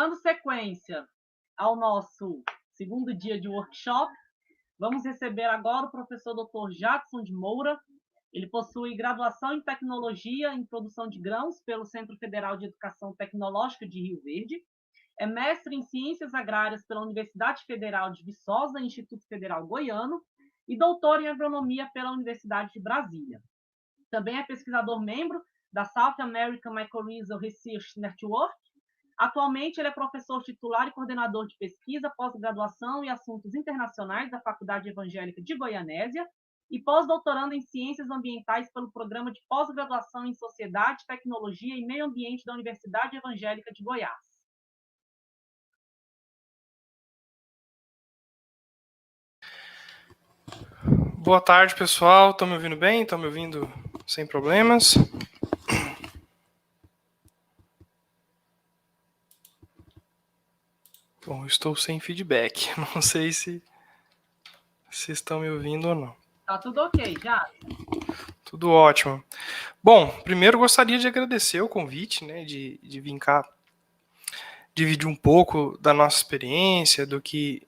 Dando sequência ao nosso segundo dia de workshop, vamos receber agora o professor Dr. Jadson de Moura. Ele possui graduação em Tecnologia em Produção de Grãos pelo Centro Federal de Educação Tecnológica de Rio Verde. É mestre em Ciências Agrárias pela Universidade Federal de Viçosa, Instituto Federal Goiano, e doutor em Agronomia pela Universidade de Brasília. Também é pesquisador membro da South American Mycorrhizal Research Network. Atualmente, ele é professor titular e coordenador de pesquisa, pós-graduação e assuntos internacionais da Faculdade Evangélica de Goianésia e pós-doutorando em Ciências Ambientais pelo Programa de Pós-Graduação em Sociedade, Tecnologia e Meio Ambiente da Universidade Evangélica de Goiás. Boa tarde, pessoal. Estão me ouvindo bem? Estão me ouvindo sem problemas? Bom, estou sem feedback. Não sei se estão me ouvindo ou não. Tá tudo ok, já? Tudo ótimo. Bom, primeiro gostaria de agradecer o convite, né, de vir cá dividir um pouco da nossa experiência, do que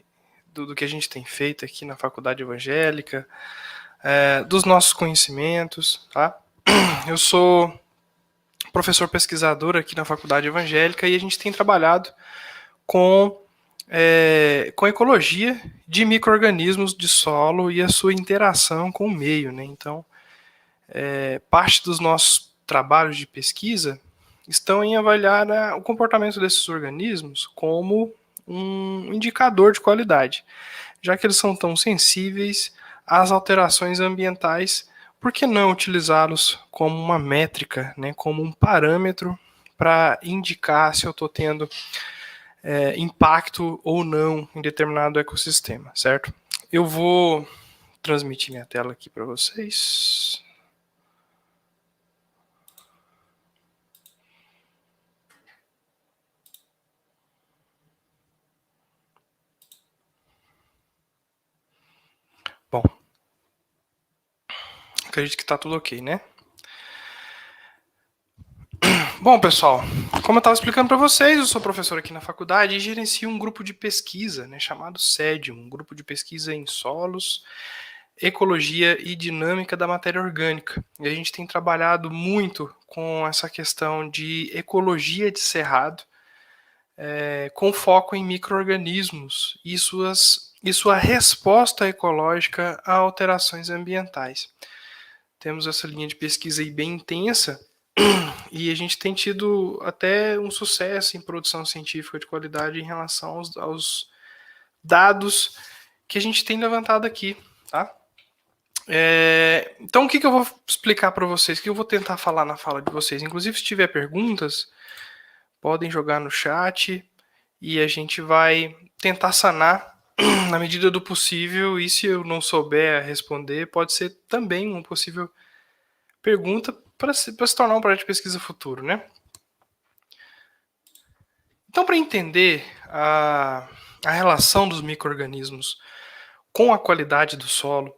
a gente tem feito aqui na Faculdade Evangélica, dos nossos conhecimentos, tá? Eu sou professor pesquisador aqui na Faculdade Evangélica e a gente tem trabalhado com ecologia de micro-organismos de solo e a sua interação com o meio, né? Então, parte dos nossos trabalhos de pesquisa estão em avaliar o comportamento desses organismos como um indicador de qualidade, já que eles são tão sensíveis às alterações ambientais. Por que não utilizá-los como uma métrica, né, como um parâmetro para indicar se eu estou tendo impacto ou não em determinado ecossistema, certo? Eu vou transmitir minha tela aqui para vocês. Bom, acredito que está tudo ok, né? Bom, pessoal, como eu estava explicando para vocês, eu sou professor aqui na faculdade e gerencio um grupo de pesquisa, né, chamado SEDIUM, um grupo de pesquisa em solos, ecologia e dinâmica da matéria orgânica. E a gente tem trabalhado muito com essa questão de ecologia de cerrado, com foco em micro-organismos e sua resposta ecológica a alterações ambientais. Temos essa linha de pesquisa aí bem intensa e a gente tem tido até um sucesso em produção científica de qualidade em relação aos dados que a gente tem levantado aqui, tá? Então, o que eu vou explicar para vocês, o que eu vou tentar falar na fala de vocês. Inclusive, se tiver perguntas, podem jogar no chat e a gente vai tentar sanar na medida do possível. E se eu não souber responder, pode ser também uma possível pergunta para se tornar um projeto de pesquisa futuro, né? Então, para entender a relação dos micro-organismos com a qualidade do solo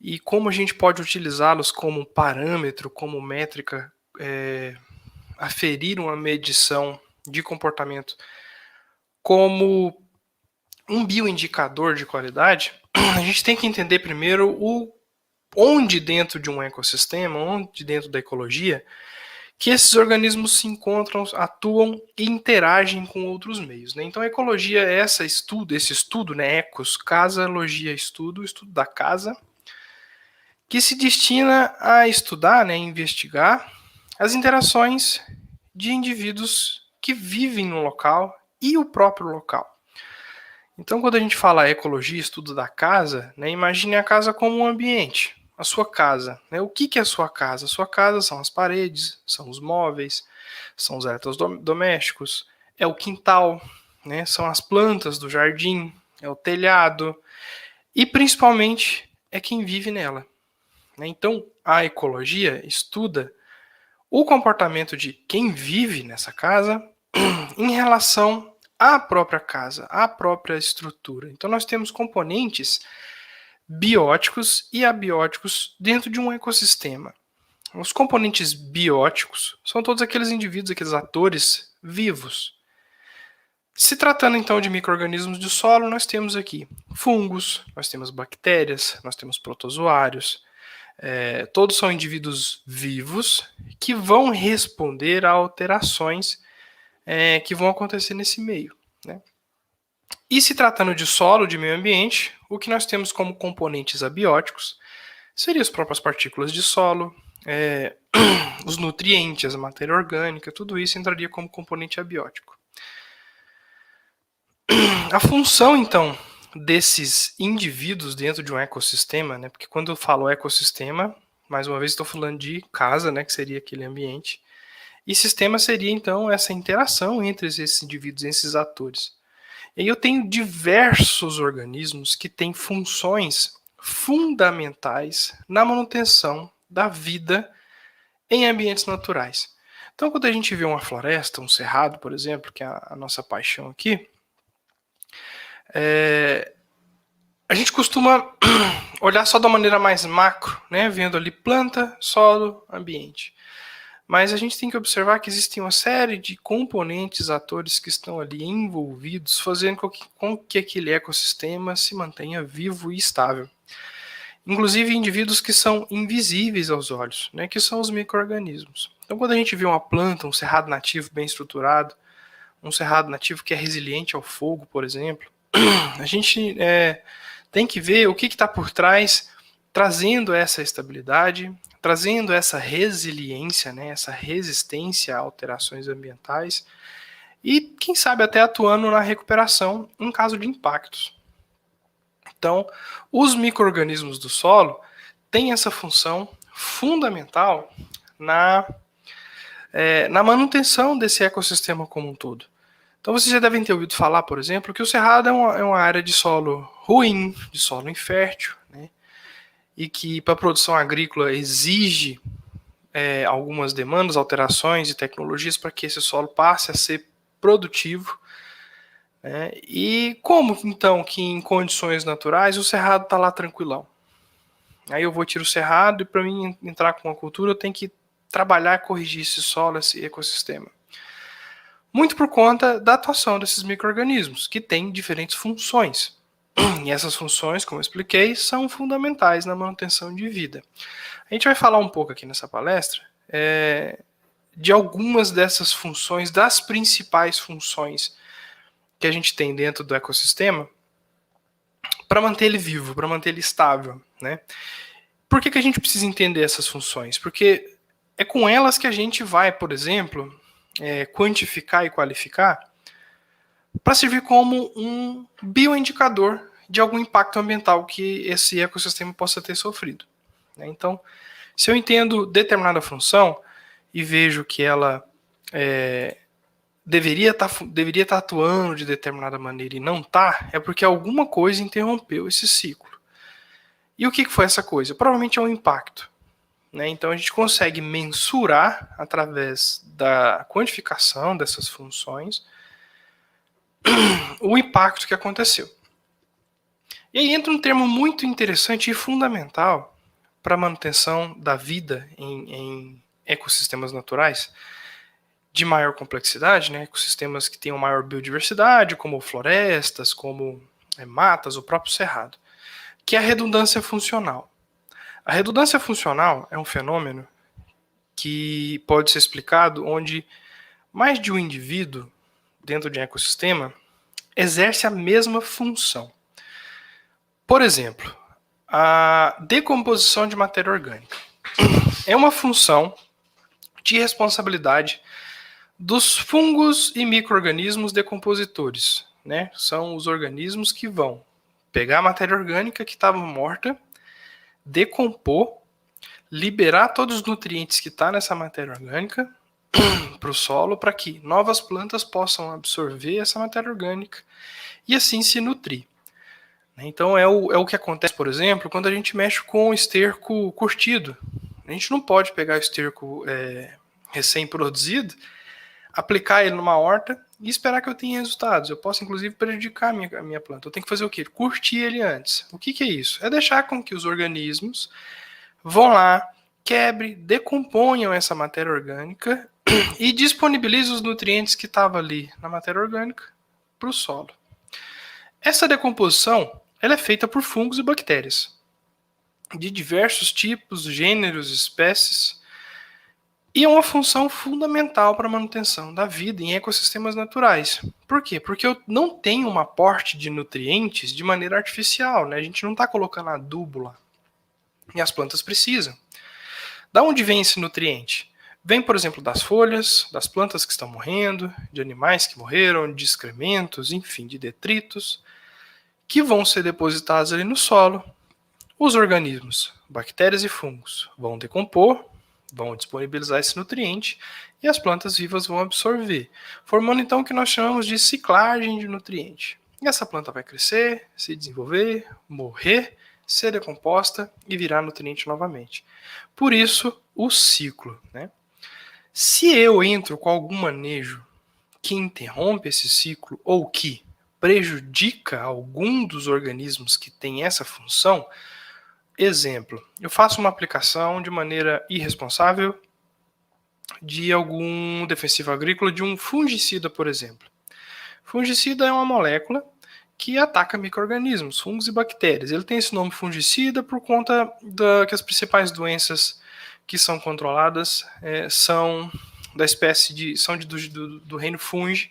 e como a gente pode utilizá-los como parâmetro, como métrica, aferir uma medição de comportamento como um bioindicador de qualidade, a gente tem que entender primeiro onde dentro de um ecossistema, onde dentro da ecologia, que esses organismos se encontram, atuam e interagem com outros meios, né? Então a ecologia é esse estudo, né? Ecos, casa, logia, estudo da casa, que se destina a estudar, né, investigar as interações de indivíduos que vivem no local e o próprio local. Então, quando a gente fala ecologia, estudo da casa, né, imagine a casa como um ambiente, a sua casa. Né? O que é a sua casa? A sua casa são as paredes, são os móveis, são os eletrodomésticos, é o quintal, né, são as plantas do jardim, é o telhado e, principalmente, é quem vive nela. Então, a ecologia estuda o comportamento de quem vive nessa casa em relação à própria casa, à própria estrutura. Então, nós temos componentes bióticos e abióticos dentro de um ecossistema. Os componentes bióticos são todos aqueles indivíduos, aqueles atores vivos. Se tratando então de micro-organismos de solo, nós temos aqui fungos, nós temos bactérias, nós temos protozoários. Todos são indivíduos vivos que vão responder a alterações que vão acontecer nesse meio, né? E se tratando de solo, de meio ambiente, o que nós temos como componentes abióticos seriam as próprias partículas de solo, os nutrientes, a matéria orgânica, tudo isso entraria como componente abiótico. A função, então, desses indivíduos dentro de um ecossistema, né, porque quando eu falo ecossistema, mais uma vez estou falando de casa, né, que seria aquele ambiente, e sistema seria, então, essa interação entre esses indivíduos, esses atores. E aí eu tenho diversos organismos que têm funções fundamentais na manutenção da vida em ambientes naturais. Então, quando a gente vê uma floresta, um cerrado, por exemplo, que é a nossa paixão aqui, a gente costuma olhar só da maneira mais macro, né, vendo ali planta, solo, ambiente. Mas a gente tem que observar que existem uma série de componentes, atores que estão ali envolvidos, fazendo com que aquele ecossistema se mantenha vivo e estável. Inclusive indivíduos que são invisíveis aos olhos, né, que são os micro-organismos. Então, quando a gente vê uma planta, um cerrado nativo bem estruturado, um cerrado nativo que é resiliente ao fogo, por exemplo, a gente tem que ver o que está por trás, trazendo essa estabilidade, trazendo essa resiliência, né, essa resistência a alterações ambientais e, quem sabe, até atuando na recuperação em caso de impactos. Então, os micro-organismos do solo têm essa função fundamental na manutenção desse ecossistema como um todo. Então, vocês já devem ter ouvido falar, por exemplo, que o cerrado é uma área de solo ruim, de solo infértil, né? E que para a produção agrícola exige algumas demandas, alterações e tecnologias para que esse solo passe a ser produtivo. Né? E como, então, que em condições naturais o cerrado está lá tranquilão? Aí eu vou tirar o cerrado e para mim entrar com uma cultura eu tenho que trabalhar e corrigir esse solo, esse ecossistema. Muito por conta da atuação desses micro-organismos, que têm diferentes funções. E essas funções, como eu expliquei, são fundamentais na manutenção de vida. A gente vai falar um pouco aqui nessa palestra de algumas dessas funções, das principais funções que a gente tem dentro do ecossistema para manter ele vivo, para manter ele estável. Né? Por que a gente precisa entender essas funções? Porque é com elas que a gente vai, por exemplo, quantificar e qualificar para servir como um bioindicador de algum impacto ambiental que esse ecossistema possa ter sofrido. Então, se eu entendo determinada função e vejo que ela deveria estar atuando de determinada maneira e não está, é porque alguma coisa interrompeu esse ciclo. E o que foi essa coisa? Provavelmente é um impacto. Né? Então a gente consegue mensurar através da quantificação dessas funções o impacto que aconteceu. E aí entra um termo muito interessante e fundamental para a manutenção da vida em ecossistemas naturais de maior complexidade, né? Ecossistemas que tenham maior biodiversidade, como florestas, como matas, o próprio cerrado, que é a redundância funcional. A redundância funcional é um fenômeno que pode ser explicado onde mais de um indivíduo dentro de um ecossistema exerce a mesma função. Por exemplo, a decomposição de matéria orgânica é uma função de responsabilidade dos fungos e micro-organismos decompositores. Né? São os organismos que vão pegar a matéria orgânica que estava morta, decompor, liberar todos os nutrientes que está nessa matéria orgânica para o solo, para que novas plantas possam absorver essa matéria orgânica e assim se nutrir. Então é o que acontece, por exemplo, quando a gente mexe com esterco curtido. A gente não pode pegar o esterco recém-produzido, aplicar ele numa horta e esperar que eu tenha resultados. Eu posso, inclusive, prejudicar a minha planta. Eu tenho que fazer o quê? Curtir ele antes. O que é isso? É deixar com que os organismos vão lá, quebre, decomponham essa matéria orgânica e disponibilizem os nutrientes que estavam ali na matéria orgânica para o solo. Essa decomposição ela é feita por fungos e bactérias, de diversos tipos, gêneros, espécies, e é uma função fundamental para a manutenção da vida em ecossistemas naturais. Por quê? Porque eu não tenho um aporte de nutrientes de maneira artificial, né? A gente não está colocando adubo lá. E as plantas precisam. Da onde vem esse nutriente? Vem, por exemplo, das folhas, das plantas que estão morrendo, de animais que morreram, de excrementos, enfim, de detritos, que vão ser depositados ali no solo. Os organismos, bactérias e fungos, vão decompor, vão disponibilizar esse nutriente e as plantas vivas vão absorver, formando então o que nós chamamos de ciclagem de nutriente. E essa planta vai crescer, se desenvolver, morrer, ser decomposta e virar nutriente novamente. Por isso, o ciclo, né? Se eu entro com algum manejo que interrompe esse ciclo ou que prejudica algum dos organismos que tem essa função, exemplo, eu faço uma aplicação de maneira irresponsável de algum defensivo agrícola, de um fungicida, por exemplo. Fungicida é uma molécula que ataca micro-organismos, fungos e bactérias. Ele tem esse nome fungicida por conta que as principais doenças que são controladas são da espécie do reino fungi,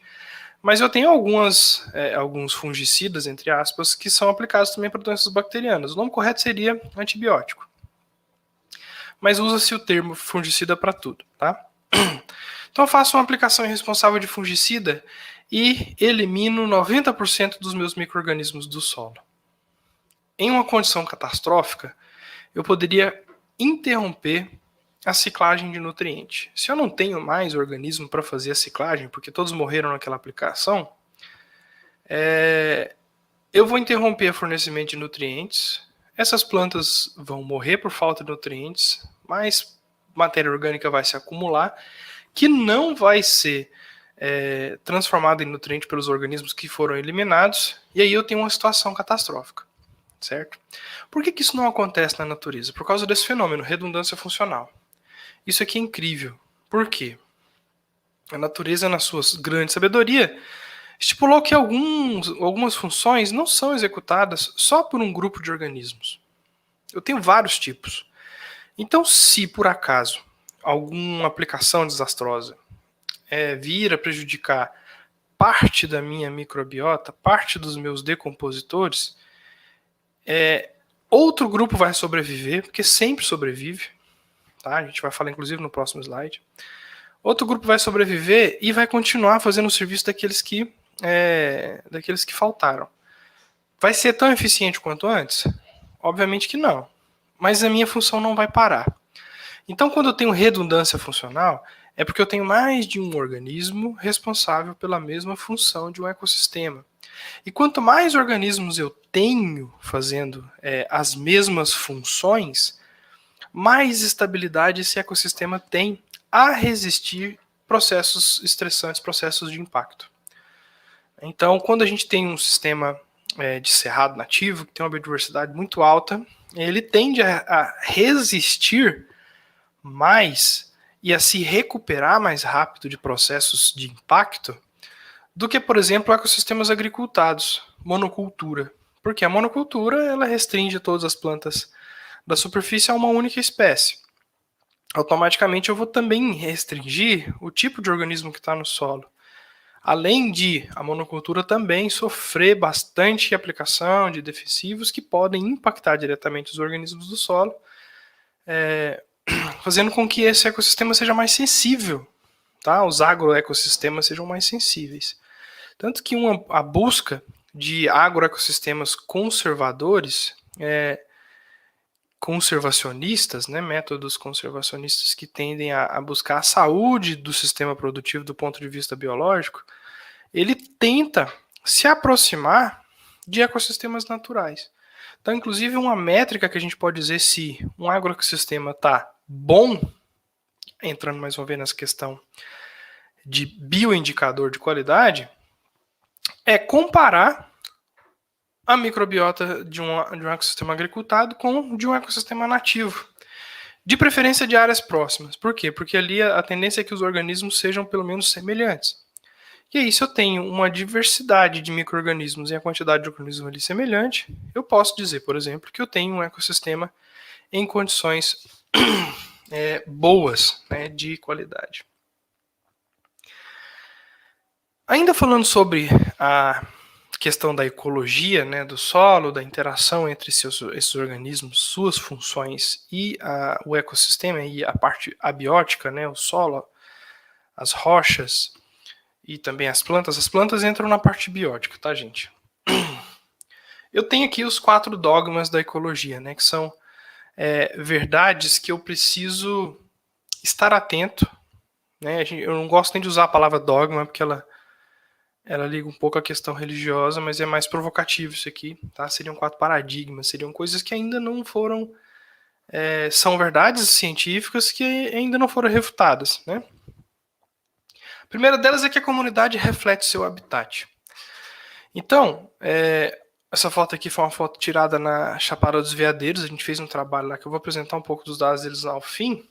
mas eu tenho alguns fungicidas, entre aspas, que são aplicados também para doenças bacterianas. O nome correto seria antibiótico, mas usa-se o termo fungicida para tudo, tá? Então eu faço uma aplicação irresponsável de fungicida e elimino 90% dos meus micro-organismos do solo. Em uma condição catastrófica, eu poderia interromper a ciclagem de nutriente. Se eu não tenho mais organismo para fazer a ciclagem, porque todos morreram naquela aplicação, eu vou interromper o fornecimento de nutrientes, essas plantas vão morrer por falta de nutrientes, mais matéria orgânica vai se acumular, que não vai ser transformada em nutriente pelos organismos que foram eliminados, e aí eu tenho uma situação catastrófica, certo? Por que isso não acontece na natureza? Por causa desse fenômeno, redundância funcional. Isso aqui é incrível. Por quê? A natureza, na sua grande sabedoria, estipulou que algumas funções não são executadas só por um grupo de organismos. Eu tenho vários tipos. Então, se por acaso alguma aplicação desastrosa vir a prejudicar parte da minha microbiota, parte dos meus decompositores, outro grupo vai sobreviver, porque sempre sobrevive. Tá? A gente vai falar inclusive no próximo slide. Outro grupo vai sobreviver e vai continuar fazendo o serviço daqueles que faltaram. Vai ser tão eficiente quanto antes? Obviamente que não. Mas a minha função não vai parar. Então, quando eu tenho redundância funcional, é porque eu tenho mais de um organismo responsável pela mesma função de um ecossistema. E quanto mais organismos eu tenho fazendo as mesmas funções, mais estabilidade esse ecossistema tem a resistir processos estressantes, processos de impacto. Então, quando a gente tem um sistema de cerrado nativo, que tem uma biodiversidade muito alta, ele tende a resistir mais e a se recuperar mais rápido de processos de impacto do que, por exemplo, ecossistemas agricultados, monocultura. Porque a monocultura ela restringe todas as plantas da superfície a uma única espécie. Automaticamente eu vou também restringir o tipo de organismo que está no solo. Além de a monocultura também sofrer bastante aplicação de defensivos que podem impactar diretamente os organismos do solo, fazendo com que esse ecossistema seja mais sensível, tá? Os agroecossistemas sejam mais sensíveis. Tanto que a busca de agroecossistemas conservadores, conservacionistas, né, métodos conservacionistas que tendem a buscar a saúde do sistema produtivo do ponto de vista biológico, ele tenta se aproximar de ecossistemas naturais. Então, inclusive, uma métrica que a gente pode dizer se um agroecossistema está bom, entrando mais uma vez nessa questão de bioindicador de qualidade, é comparar a microbiota de um ecossistema agricultado com de um ecossistema nativo. De preferência de áreas próximas. Por quê? Porque ali a tendência é que os organismos sejam pelo menos semelhantes. E aí, se eu tenho uma diversidade de micro-organismos e a quantidade de organismos ali semelhante, eu posso dizer, por exemplo, que eu tenho um ecossistema em condições boas, né, de qualidade. Ainda falando sobre a questão da ecologia, né, do solo, da interação entre esses organismos, suas funções e o ecossistema e a parte abiótica, né, o solo, as rochas e também as plantas entram na parte biótica, tá, gente? Eu tenho aqui os 4 dogmas da ecologia, né, que são verdades que eu preciso estar atento, né? Eu não gosto nem de usar a palavra dogma, porque ela liga um pouco à questão religiosa, mas é mais provocativo isso aqui, tá? Seriam 4 paradigmas, seriam coisas que ainda não foram, são verdades científicas que ainda não foram refutadas, né? A primeira delas é que a comunidade reflete seu habitat. Então, essa foto aqui foi uma foto tirada na Chapada dos Veadeiros, a gente fez um trabalho lá que eu vou apresentar um pouco dos dados deles ao fim.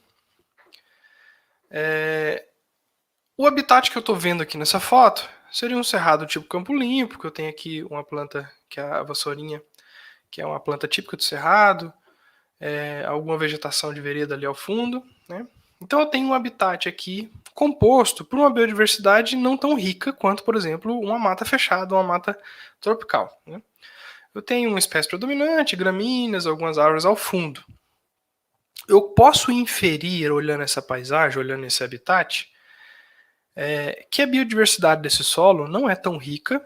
O habitat que eu estou vendo aqui nessa foto seria um cerrado tipo Campo Limpo, porque eu tenho aqui uma planta que é a vassourinha, que é uma planta típica do cerrado, alguma vegetação de vereda ali ao fundo, né? Então eu tenho um habitat aqui composto por uma biodiversidade não tão rica quanto, por exemplo, uma mata fechada, uma mata tropical, né? Eu tenho uma espécie predominante, gramíneas, algumas árvores ao fundo. Eu posso inferir, olhando essa paisagem, olhando esse habitat, que a biodiversidade desse solo não é tão rica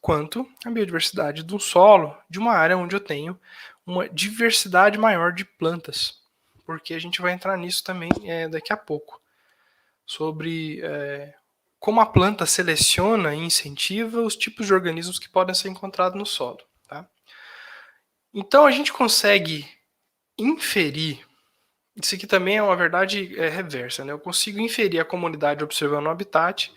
quanto a biodiversidade do solo de uma área onde eu tenho uma diversidade maior de plantas, porque a gente vai entrar nisso também daqui a pouco, sobre como a planta seleciona e incentiva os tipos de organismos que podem ser encontrados no solo. Tá? Então a gente consegue inferir, isso aqui também é uma verdade reversa, né? Eu consigo inferir a comunidade observando o habitat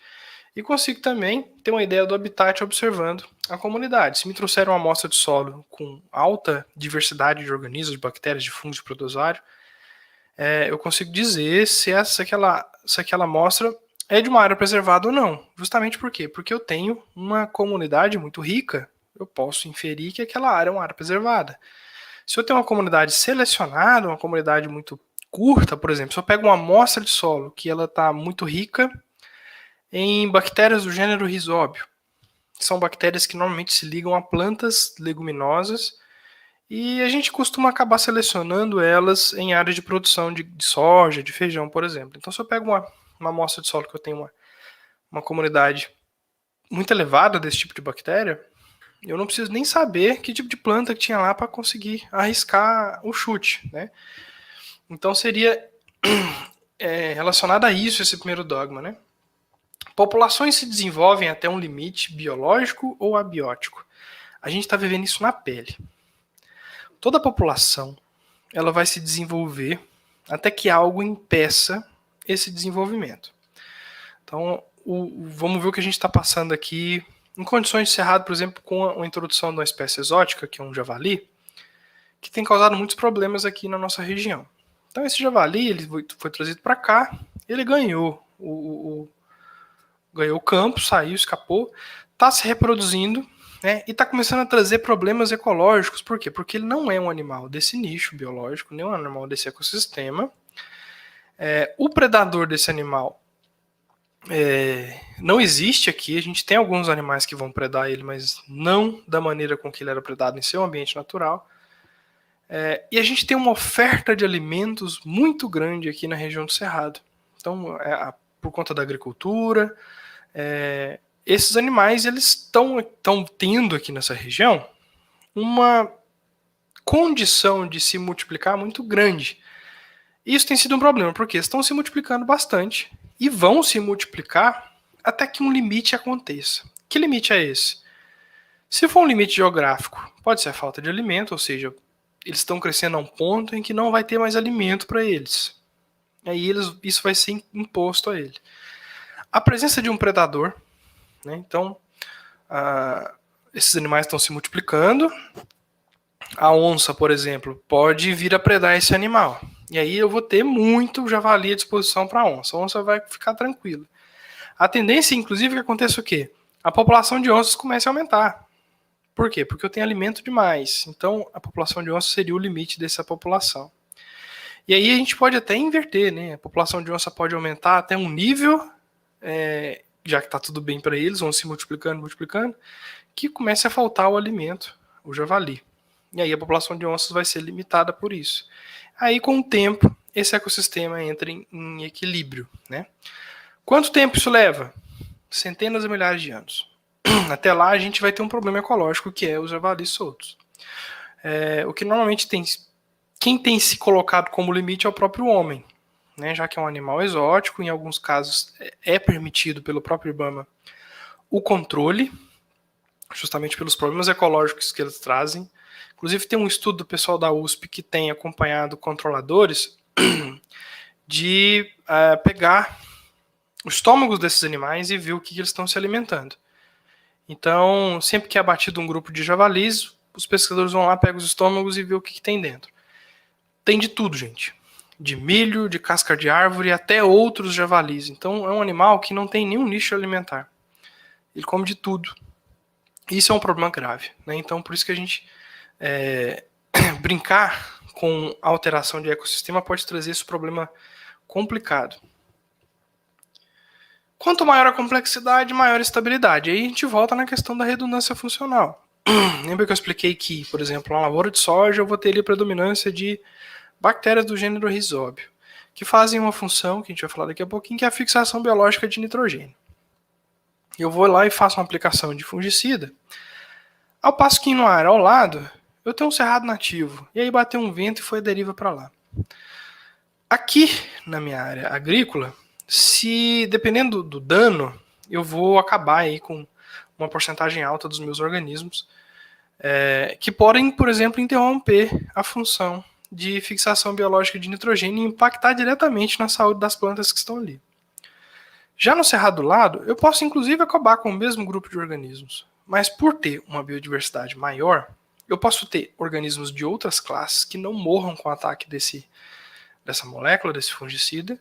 e consigo também ter uma ideia do habitat observando a comunidade. Se me trouxeram uma amostra de solo com alta diversidade de organismos, de bactérias, de fungos, de protozoário, eu consigo dizer se aquela amostra é de uma área preservada ou não. Justamente por quê? Porque eu tenho uma comunidade muito rica, eu posso inferir que aquela área é uma área preservada. Se eu tenho uma comunidade selecionada, uma comunidade muito curta, por exemplo, se eu pego uma amostra de solo que ela está muito rica em bactérias do gênero Rhizóbio, que são bactérias que normalmente se ligam a plantas leguminosas e a gente costuma acabar selecionando elas em áreas de produção de soja, de feijão, por exemplo. Então, se eu pego uma amostra de solo que eu tenho uma comunidade muito elevada desse tipo de bactéria, eu não preciso nem saber que tipo de planta que tinha lá para conseguir arriscar o chute, né? Então seria relacionado a isso esse primeiro dogma, né? Populações se desenvolvem até um limite biológico ou abiótico. A gente está vivendo isso na pele. Toda população ela vai se desenvolver até que algo impeça esse desenvolvimento. Então, vamos ver o que a gente está passando aqui em condições de cerrado, por exemplo, com a introdução de uma espécie exótica, que é um javali, que tem causado muitos problemas aqui na nossa região. Então, esse javali ele foi trazido para cá, ele ganhou ganhou o campo, saiu, escapou, está se reproduzindo, né, e está começando a trazer problemas ecológicos. Por quê? Porque ele não é um animal desse nicho biológico, nem um animal desse ecossistema. O predador desse animal não existe aqui. A gente tem alguns animais que vão predar ele, mas não da maneira com que ele era predado em seu ambiente natural. E a gente tem uma oferta de alimentos muito grande aqui na região do Cerrado. Então, por conta da agricultura, esses animais eles estão tendo aqui nessa região uma condição de se multiplicar muito grande. Isso tem sido um problema, porque estão se multiplicando bastante e vão se multiplicar até que um limite aconteça. Que limite é esse? Se for um limite geográfico, pode ser a falta de alimento, ou seja, eles estão crescendo a um ponto em que não vai ter mais alimento para eles. Aí isso vai ser imposto a ele. A presença de um predador, né? Então, esses animais estão se multiplicando. A onça, por exemplo, pode vir a predar esse animal. E aí eu vou ter muito javali à disposição para a onça. A onça vai ficar tranquila. A tendência, inclusive, é que aconteça o quê? A população de onças comece a aumentar. Por quê? Porque eu tenho alimento demais. Então, a população de onças seria o limite dessa população. E aí a gente pode até inverter, né? A população de onça pode aumentar até um nível, já que está tudo bem para eles, vão se multiplicando, que comece a faltar o alimento, o javali. E aí a população de onças vai ser limitada por isso. Aí, com o tempo, esse ecossistema entra em equilíbrio, né? Quanto tempo isso leva? Centenas de milhares de anos. Até lá a gente vai ter um problema ecológico, que é os javalis soltos. O que normalmente quem tem se colocado como limite é o próprio homem, né? Já que é um animal exótico, em alguns casos é permitido pelo próprio IBAMA o controle, justamente pelos problemas ecológicos que eles trazem. Inclusive tem um estudo do pessoal da USP que tem acompanhado controladores de pegar os estômagos desses animais e ver o que eles estão se alimentando. Então, sempre que é abatido um grupo de javalis, os pesquisadores vão lá, pegam os estômagos e vê o que tem dentro. Tem de tudo, gente. De milho, de casca de árvore, até outros javalis. Então, é um animal que não tem nenhum nicho alimentar. Ele come de tudo. Isso é um problema grave, né? Então, por isso que a gente brincar com a alteração de ecossistema pode trazer esse problema complicado. Quanto maior a complexidade, maior a estabilidade. Aí a gente volta na questão da redundância funcional. Lembra que eu expliquei que, por exemplo, na lavoura de soja eu vou ter ali a predominância de bactérias do gênero Rhizóbio, que fazem uma função, que a gente vai falar daqui a pouquinho, que é a fixação biológica de nitrogênio. Eu vou lá e faço uma aplicação de fungicida, ao passo que no ar ao lado eu tenho um cerrado nativo, e aí bateu um vento e foi a deriva para lá. Aqui, na minha área agrícola, se dependendo do dano, eu vou acabar aí com uma porcentagem alta dos meus organismos, que podem, por exemplo, interromper a função de fixação biológica de nitrogênio e impactar diretamente na saúde das plantas que estão ali. Já no cerrado do lado, eu posso inclusive acabar com o mesmo grupo de organismos, mas por ter uma biodiversidade maior, eu posso ter organismos de outras classes que não morram com o ataque dessa molécula, desse fungicida,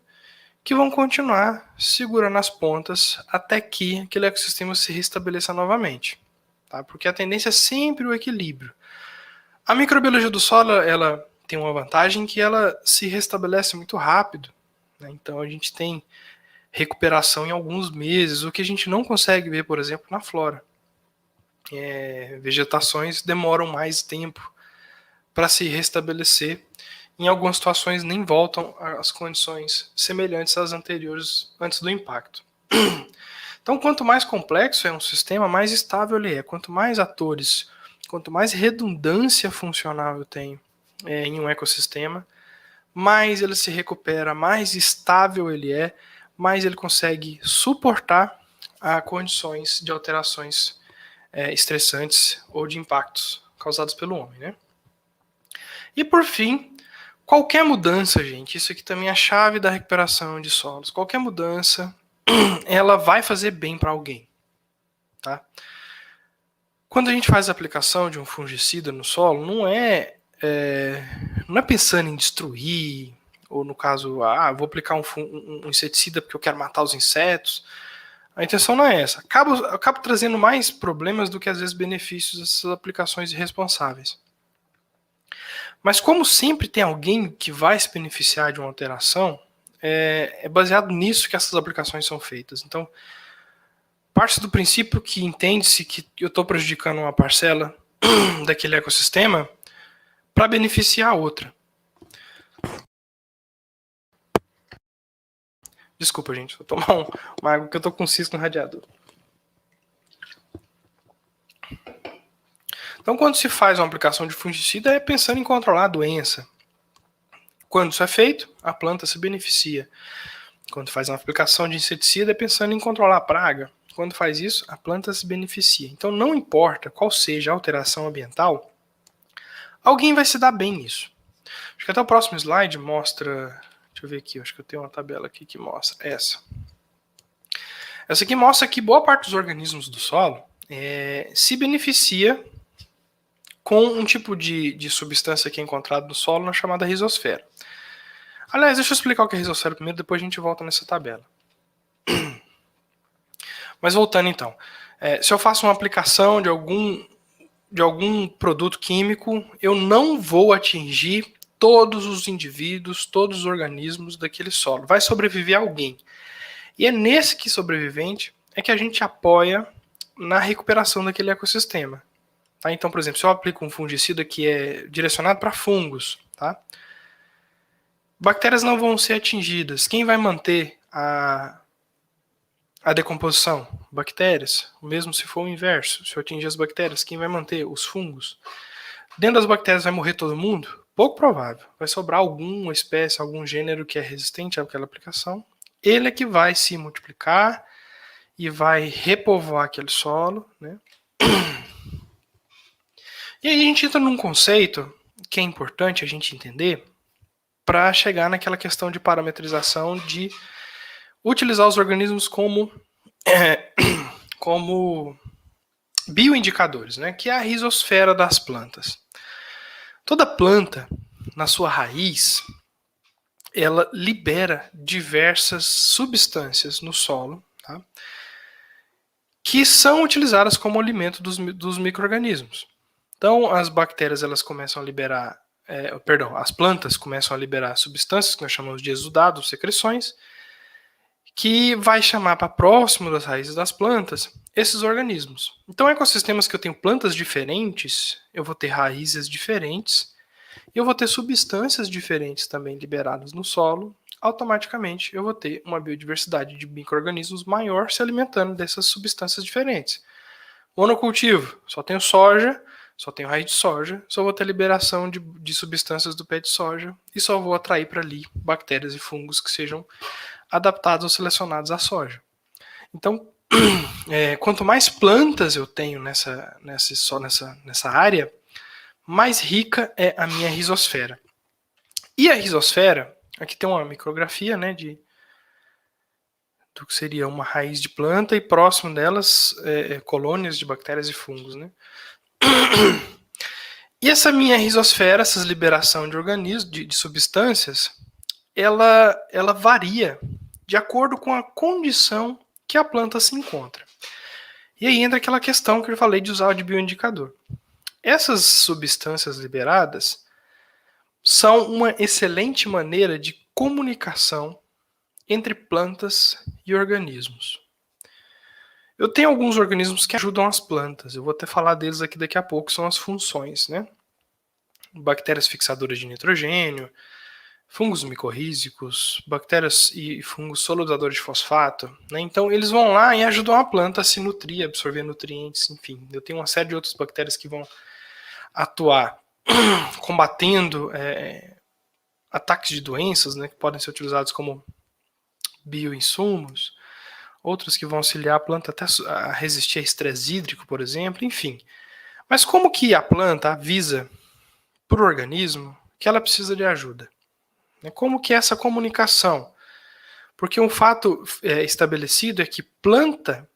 que vão continuar segurando as pontas até que aquele ecossistema se restabeleça novamente. Tá? Porque a tendência é sempre o equilíbrio. A microbiologia do solo, ela tem uma vantagem que ela se restabelece muito rápido, né? Então a gente tem recuperação em alguns meses, o que a gente não consegue ver, por exemplo, na flora. Vegetações demoram mais tempo para se restabelecer, em algumas situações nem voltam às condições semelhantes às anteriores antes do impacto. Então, quanto mais complexo é um sistema, mais estável ele é. Quanto mais atores, quanto mais redundância funcional eu tenho em um ecossistema, mais ele se recupera, mais estável ele é, mais ele consegue suportar condições de alterações estressantes ou de impactos causados pelo homem, né? E por fim, qualquer mudança, gente, isso aqui também é a chave da recuperação de solos. Qualquer mudança, ela vai fazer bem para alguém, tá? Quando a gente faz a aplicação de um fungicida no solo, não é pensando em destruir, ou no caso, vou aplicar um inseticida porque eu quero matar os insetos. A intenção não é essa. Acabo trazendo mais problemas do que às vezes benefícios dessas aplicações irresponsáveis. Mas como sempre tem alguém que vai se beneficiar de uma alteração, é baseado nisso que essas aplicações são feitas. Então, parte do princípio que entende-se que eu estou prejudicando uma parcela daquele ecossistema para beneficiar a outra. Desculpa, gente, vou tomar uma água que eu tô com cisco no radiador. Então, quando se faz uma aplicação de fungicida, é pensando em controlar a doença. Quando isso é feito, a planta se beneficia. Quando faz uma aplicação de inseticida, é pensando em controlar a praga. Quando faz isso, a planta se beneficia. Então, não importa qual seja a alteração ambiental, alguém vai se dar bem nisso. Acho que até o próximo slide mostra... Deixa eu ver aqui, acho que eu tenho uma tabela aqui que mostra essa. Essa aqui mostra que boa parte dos organismos do solo se beneficia com um tipo de substância que é encontrado no solo, na chamada rizosfera. Aliás, deixa eu explicar o que é rizosfera primeiro, depois a gente volta nessa tabela. Mas voltando então, se eu faço uma aplicação de algum produto químico, eu não vou atingir todos os indivíduos, todos os organismos daquele solo. Vai sobreviver alguém. E é nesse que sobrevivente é que a gente apoia na recuperação daquele ecossistema. Tá? Então, por exemplo, se eu aplico um fungicida que é direcionado para fungos, tá? Bactérias não vão ser atingidas. Quem vai manter a decomposição? Bactérias. O mesmo se for o inverso. Se eu atingir as bactérias, quem vai manter? Os fungos. Dentro das bactérias vai morrer todo mundo? Pouco provável. Vai sobrar alguma espécie, algum gênero que é resistente àquela aplicação. Ele é que vai se multiplicar e vai repovoar aquele solo, né? E aí a gente entra num conceito que é importante a gente entender para chegar naquela questão de parametrização, de utilizar os organismos como bioindicadores, né? Que é a rizosfera das plantas. Toda planta, na sua raiz, ela libera diversas substâncias no solo, tá? Que são utilizadas como alimento dos micro-organismos. Então, as bactérias elas começam a liberar, as plantas começam a liberar substâncias que nós chamamos de exudados, secreções, que vai chamar para próximo das raízes das plantas esses organismos. Então, ecossistemas que eu tenho plantas diferentes, eu vou ter raízes diferentes, e eu vou ter substâncias diferentes também liberadas no solo, automaticamente eu vou ter uma biodiversidade de micro-organismos maior se alimentando dessas substâncias diferentes. Monocultivo, só tenho soja, só tenho raiz de soja, só vou ter liberação de substâncias do pé de soja e só vou atrair para ali bactérias e fungos que sejam adaptados ou selecionados à soja. Então, quanto mais plantas eu tenho nessa área, mais rica é a minha rizosfera. E a rizosfera, aqui tem uma micrografia, né, do que seria uma raiz de planta e próximo delas colônias de bactérias e fungos, né? E essa minha rizosfera, essa liberação de organismos, de substâncias, ela varia de acordo com a condição que a planta se encontra. E aí entra aquela questão que eu falei de usar de bioindicador. Essas substâncias liberadas são uma excelente maneira de comunicação entre plantas e organismos. Eu tenho alguns organismos que ajudam as plantas, eu vou até falar deles aqui daqui a pouco, são as funções, né? Bactérias fixadoras de nitrogênio, fungos micorrízicos, bactérias e fungos solubilizadores de fosfato, né? Então eles vão lá e ajudam a planta a se nutrir, absorver nutrientes, enfim. Eu tenho uma série de outras bactérias que vão atuar combatendo ataques de doenças, né, que podem ser utilizados como bioinsumos, outros que vão auxiliar a planta até a resistir a estresse hídrico, por exemplo, enfim. Mas como que a planta avisa para o organismo que ela precisa de ajuda? Como que é essa comunicação? Porque um fato estabelecido é que planta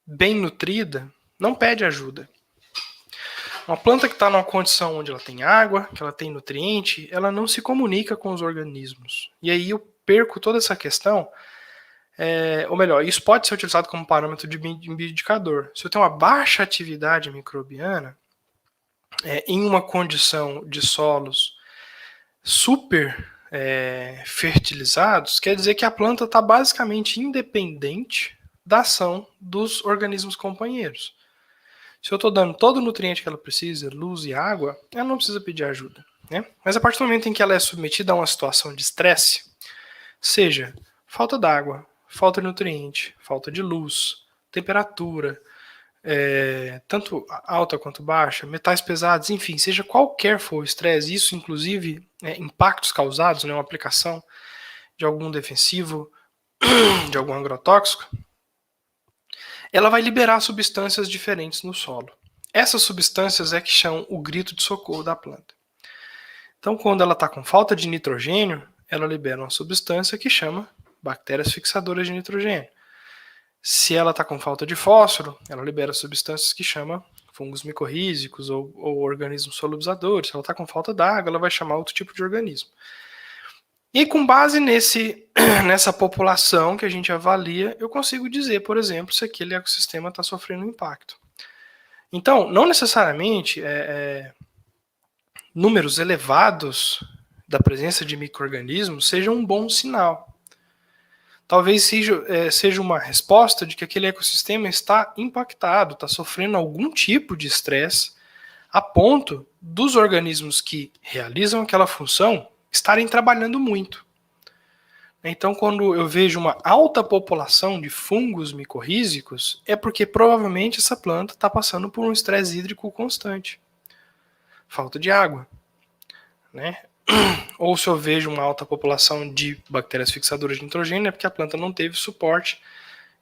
bem nutrida não pede ajuda. Uma planta que está numa condição onde ela tem água, que ela tem nutriente, ela não se comunica com os organismos. E aí eu perco toda essa questão, ou melhor, isso pode ser utilizado como parâmetro de bioindicador. Se eu tenho uma baixa atividade microbiana, em uma condição de solos super fertilizados, quer dizer que a planta está basicamente independente da ação dos organismos companheiros. Se eu estou dando todo o nutriente que ela precisa, luz e água, ela não precisa pedir ajuda, né? Mas a partir do momento em que ela é submetida a uma situação de estresse, seja falta d'água, falta de nutriente, falta de luz, temperatura, tanto alta quanto baixa, metais pesados, enfim, seja qualquer for o estresse, isso inclusive impactos causados, né, uma aplicação de algum defensivo, de algum agrotóxico, ela vai liberar substâncias diferentes no solo. Essas substâncias é que chamam o grito de socorro da planta. Então, quando ela está com falta de nitrogênio, ela libera uma substância que chama bactérias fixadoras de nitrogênio. Se ela está com falta de fósforo, ela libera substâncias que chama fungos micorrízicos ou organismos solubilizadores. Se ela está com falta d'água, ela vai chamar outro tipo de organismo. E com base nessa população que a gente avalia, eu consigo dizer, por exemplo, se aquele ecossistema está sofrendo impacto. Então, não necessariamente números elevados da presença de micro-organismos sejam um bom sinal. Talvez seja uma resposta de que aquele ecossistema está impactado, está sofrendo algum tipo de estresse, a ponto dos organismos que realizam aquela função estarem trabalhando muito. Então, quando eu vejo uma alta população de fungos micorrízicos, é porque provavelmente essa planta está passando por um estresse hídrico constante. Falta de água, né? Ou se eu vejo uma alta população de bactérias fixadoras de nitrogênio, é porque a planta não teve suporte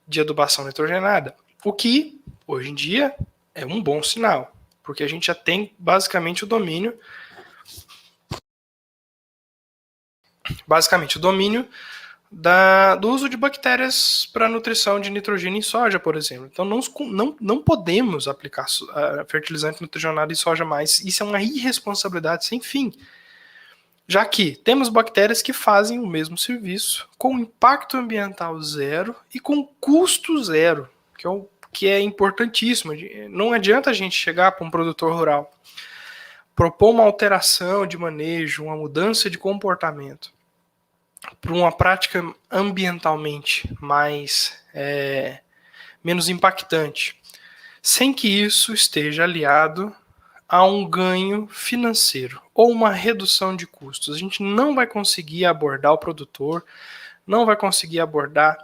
de adubação nitrogenada. O que, hoje em dia, é um bom sinal, porque a gente já tem basicamente o domínio do uso de bactérias para nutrição de nitrogênio em soja, por exemplo. Então não podemos aplicar fertilizante nitrogenado em soja mais. Isso é uma irresponsabilidade sem fim. Já que temos bactérias que fazem o mesmo serviço, com impacto ambiental zero e com custo zero, que é importantíssimo. Não adianta a gente chegar para um produtor rural, propor uma alteração de manejo, uma mudança de comportamento, para uma prática ambientalmente menos impactante, sem que isso esteja aliado a um ganho financeiro ou uma redução de custos. A gente não vai conseguir abordar o produtor, não vai conseguir abordar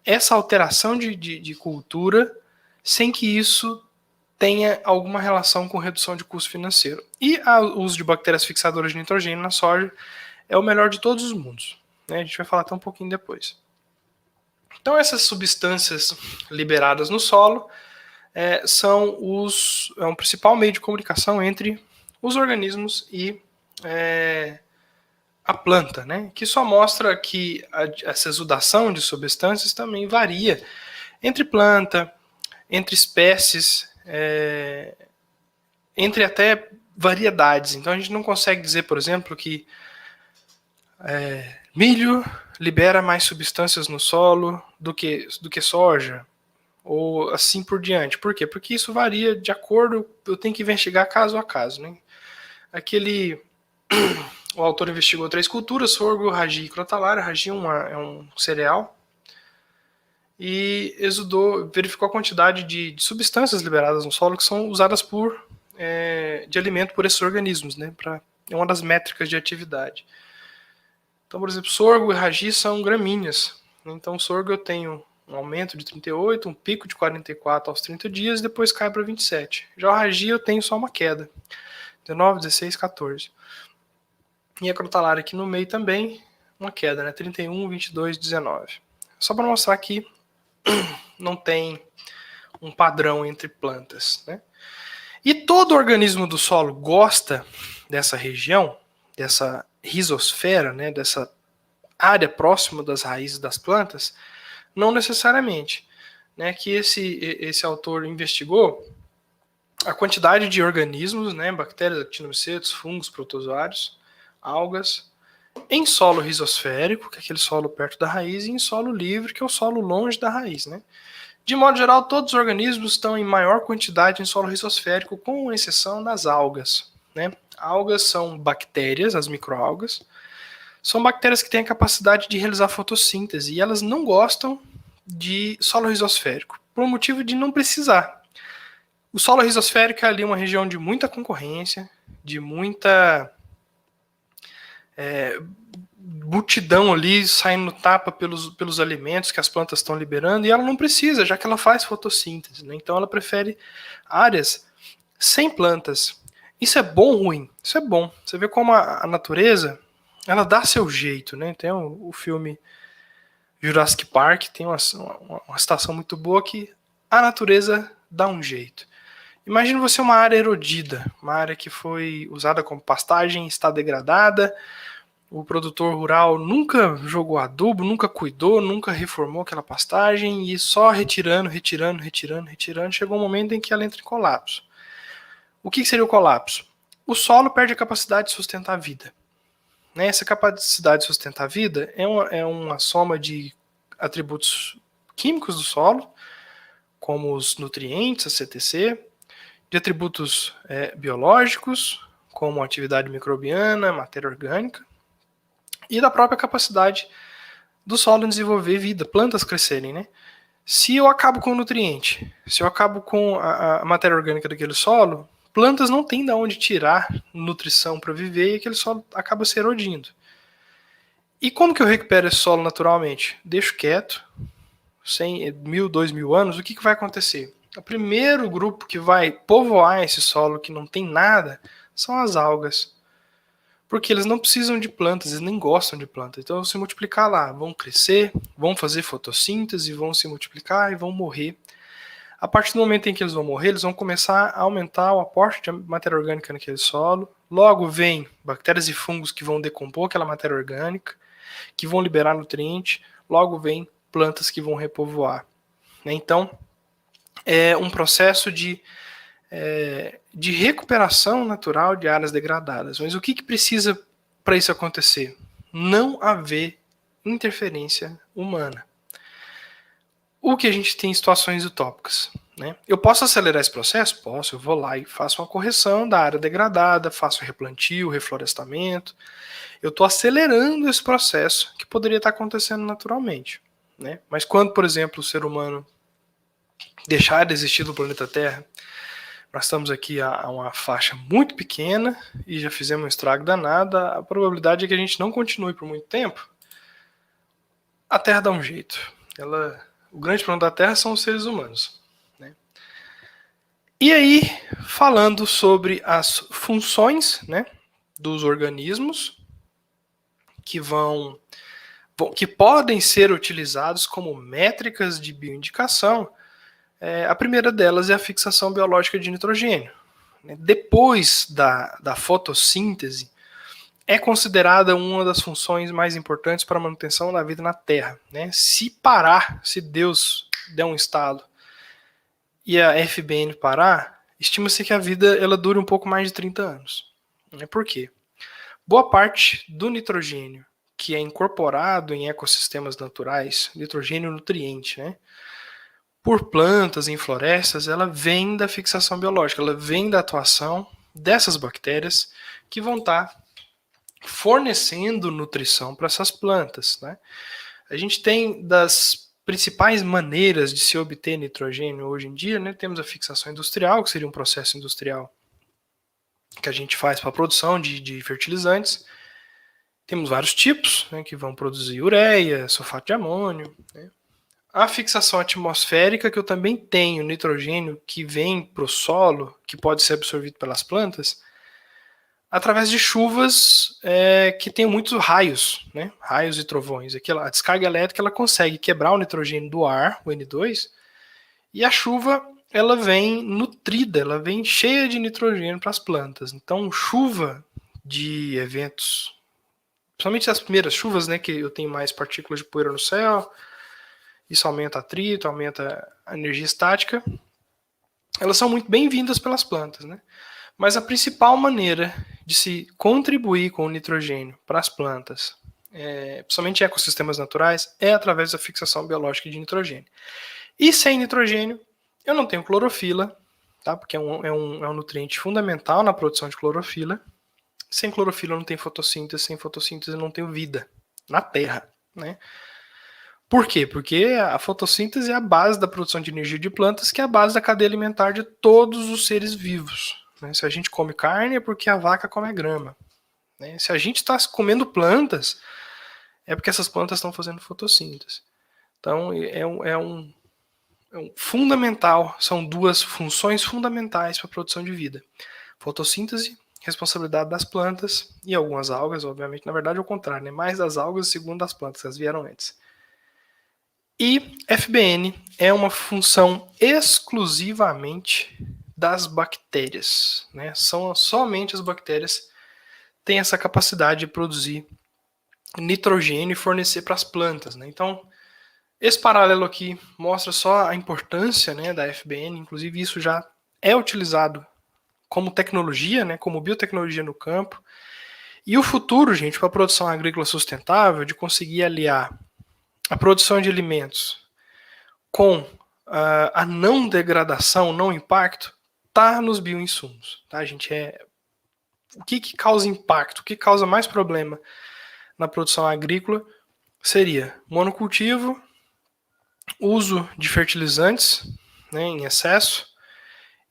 essa alteração de cultura sem que isso tenha alguma relação com redução de custo financeiro. E o uso de bactérias fixadoras de nitrogênio na soja é o melhor de todos os mundos. A gente vai falar até um pouquinho depois. Então, essas substâncias liberadas no solo são um principal meio de comunicação entre os organismos e a planta, né? Que só mostra que essa exudação de substâncias também varia entre planta, entre espécies, entre até variedades. Então a gente não consegue dizer, por exemplo, que milho libera mais substâncias no solo do que soja, ou assim por diante. Por quê? Porque isso varia de acordo, eu tenho que investigar caso a caso, né? O autor investigou 3 culturas, sorgo, ragi e crotalária. Ragi é um cereal, e verificou a quantidade de substâncias liberadas no solo que são usadas de alimento por esses organismos, né? É uma das métricas de atividade. Então, por exemplo, sorgo e ragi são gramíneas. Então, sorgo eu tenho um aumento de 38, um pico de 44 aos 30 dias, e depois cai para 27. Já o ragi eu tenho só uma queda, 19, 16, 14. E a crotalária aqui no meio também, uma queda, né? 31, 22, 19. Só para mostrar que não tem um padrão entre plantas, né? E todo organismo do solo gosta dessa região, dessa rizosfera, né? Dessa área próxima das raízes das plantas? Não necessariamente. Né? Que esse autor investigou a quantidade de organismos, né? Bactérias, actinomicetos, fungos, protozoários, algas, em solo rizosférico, que é aquele solo perto da raiz, e em solo livre, que é o solo longe da raiz, né? De modo geral, todos os organismos estão em maior quantidade em solo rizosférico, com exceção das algas, né? Algas são bactérias, as microalgas, são bactérias que têm a capacidade de realizar fotossíntese, e elas não gostam de solo rizosférico, por motivo de não precisar. O solo rizosférico é ali uma região de muita concorrência, de muita multidão ali saindo tapa pelos alimentos que as plantas estão liberando, e ela não precisa, já que ela faz fotossíntese, né? Então ela prefere áreas sem plantas. Isso é bom ou ruim? Isso é bom. Você vê como a natureza, ela dá seu jeito, né? Tem o filme Jurassic Park, tem uma situação muito boa que a natureza dá um jeito. Imagina você uma área erodida, uma área que foi usada como pastagem, está degradada, o produtor rural nunca jogou adubo, nunca cuidou, nunca reformou aquela pastagem, e só retirando, chegou um momento em que ela entra em colapso. O que seria o colapso? O solo perde a capacidade de sustentar a vida. né? Essa capacidade de sustentar a vida é uma soma de atributos químicos do solo, como os nutrientes, a CTC, de atributos biológicos, como atividade microbiana, matéria orgânica, e da própria capacidade do solo em desenvolver vida, plantas crescerem, né? Se eu acabo com o nutriente, se eu acabo com a matéria orgânica daquele solo, plantas não têm de onde tirar nutrição para viver e aquele solo acaba se erodindo. E como que eu recupero esse solo naturalmente? Deixo quieto, 100, 1000, 2000 anos, o que vai acontecer? O primeiro grupo que vai povoar esse solo que não tem nada são as algas. Porque eles não precisam de plantas, eles nem gostam de plantas. Então, se multiplicar lá, vão crescer, vão fazer fotossíntese, vão se multiplicar e vão morrer. A partir do momento em que eles vão morrer, eles vão começar a aumentar o aporte de matéria orgânica naquele solo. Logo vem bactérias e fungos que vão decompor aquela matéria orgânica, que vão liberar nutriente. Logo vem plantas que vão repovoar. Então, é um processo de recuperação natural de áreas degradadas. Mas o que precisa para isso acontecer? Não haver interferência humana. O que a gente tem em situações utópicas, né? Eu posso acelerar esse processo? Posso, eu vou lá e faço uma correção da área degradada, faço replantio, reflorestamento. Eu estou acelerando esse processo que poderia estar acontecendo naturalmente, né? Mas quando, por exemplo, o ser humano deixar de existir do planeta Terra, nós estamos aqui a uma faixa muito pequena e já fizemos um estrago danado. A probabilidade é que a gente não continue por muito tempo. A Terra dá um jeito. O grande problema da Terra são os seres humanos, né? E aí, falando sobre as funções, né, dos organismos que podem ser utilizados como métricas de bioindicação, a primeira delas é a fixação biológica de nitrogênio. Depois da fotossíntese, é considerada uma das funções mais importantes para a manutenção da vida na Terra, né? Se Deus der um estalo e a FBN parar, estima-se que a vida ela dure um pouco mais de 30 anos. Por quê? Boa parte do nitrogênio que é incorporado em ecossistemas naturais, nitrogênio nutriente, né, por plantas em florestas, ela vem da fixação biológica, ela vem da atuação dessas bactérias que vão estar fornecendo nutrição para essas plantas, né? A gente tem das principais maneiras de se obter nitrogênio hoje em dia, né? Temos a fixação industrial, que seria um processo industrial que a gente faz para a produção de fertilizantes. Temos vários tipos, né, que vão produzir ureia, sulfato de amônio, né? A fixação atmosférica, que eu também tenho nitrogênio que vem para o solo, que pode ser absorvido pelas plantas, através de chuvas que tem muitos raios, né? Raios e trovões. A descarga elétrica ela consegue quebrar o nitrogênio do ar, o N2, e a chuva ela vem nutrida, ela vem cheia de nitrogênio para as plantas. Então, chuva de eventos, principalmente as primeiras chuvas, né, que eu tenho mais partículas de poeira no céu, isso aumenta atrito, aumenta a energia estática, elas são muito bem-vindas pelas plantas, né? Mas a principal maneira de se contribuir com o nitrogênio para as plantas, principalmente em ecossistemas naturais, é através da fixação biológica de nitrogênio. E sem nitrogênio, eu não tenho clorofila, tá? Porque é um nutriente fundamental na produção de clorofila. Sem clorofila não tem fotossíntese, sem fotossíntese não tem vida na Terra, né? Por quê? Porque a fotossíntese é a base da produção de energia de plantas, que é a base da cadeia alimentar de todos os seres vivos. Né? Se a gente come carne é porque a vaca come grama. Né? Se a gente está comendo plantas, é porque essas plantas estão fazendo fotossíntese. Então é um fundamental, são duas funções fundamentais para a produção de vida. Fotossíntese, responsabilidade das plantas e algumas algas, obviamente, na verdade é o contrário, né? Mais das algas segundo das plantas, elas vieram antes. E FBN é uma função exclusivamente das bactérias, né? São somente as bactérias que têm essa capacidade de produzir nitrogênio e fornecer para as plantas, né? Então, esse paralelo aqui mostra só a importância, né, da FBN, inclusive isso já é utilizado como tecnologia, né, como biotecnologia no campo, E o futuro, gente, para a produção agrícola sustentável, de conseguir aliar a produção de alimentos com a não degradação, não impacto, está nos bioinsumos. Tá, gente? O que causa impacto, o que causa mais problema na produção agrícola seria monocultivo, uso de fertilizantes, né, em excesso,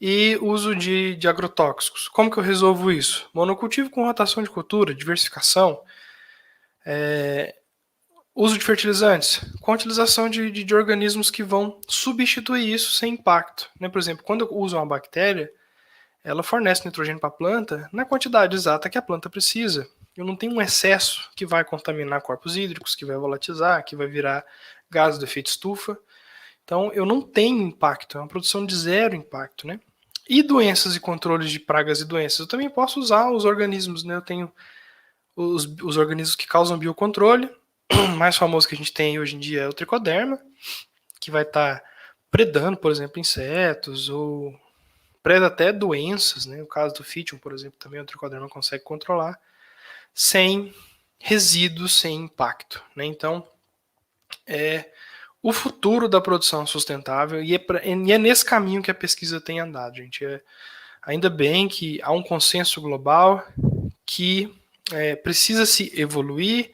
e uso de agrotóxicos. Como que eu resolvo isso? Monocultivo com rotação de cultura, diversificação, uso de fertilizantes, com a utilização de organismos que vão substituir isso sem impacto. Né? Por exemplo, quando eu uso uma bactéria, ela fornece nitrogênio para a planta na quantidade exata que a planta precisa. Eu não tenho um excesso que vai contaminar corpos hídricos, que vai volatilizar, que vai virar gás do efeito estufa. Então, eu não tenho impacto, é uma produção de zero impacto, né? E doenças e controles de pragas e doenças. Eu também posso usar os organismos, né? Eu tenho os organismos que causam biocontrole. O mais famoso que a gente tem hoje em dia é o tricoderma, que vai estar predando, por exemplo, insetos, ou preda até doenças, né? O caso do Fitium, por exemplo, também o tricoderma consegue controlar, sem resíduos, sem impacto, né? Então, o futuro da produção sustentável, e é nesse caminho que a pesquisa tem andado, gente. Ainda bem que há um consenso global que precisa se evoluir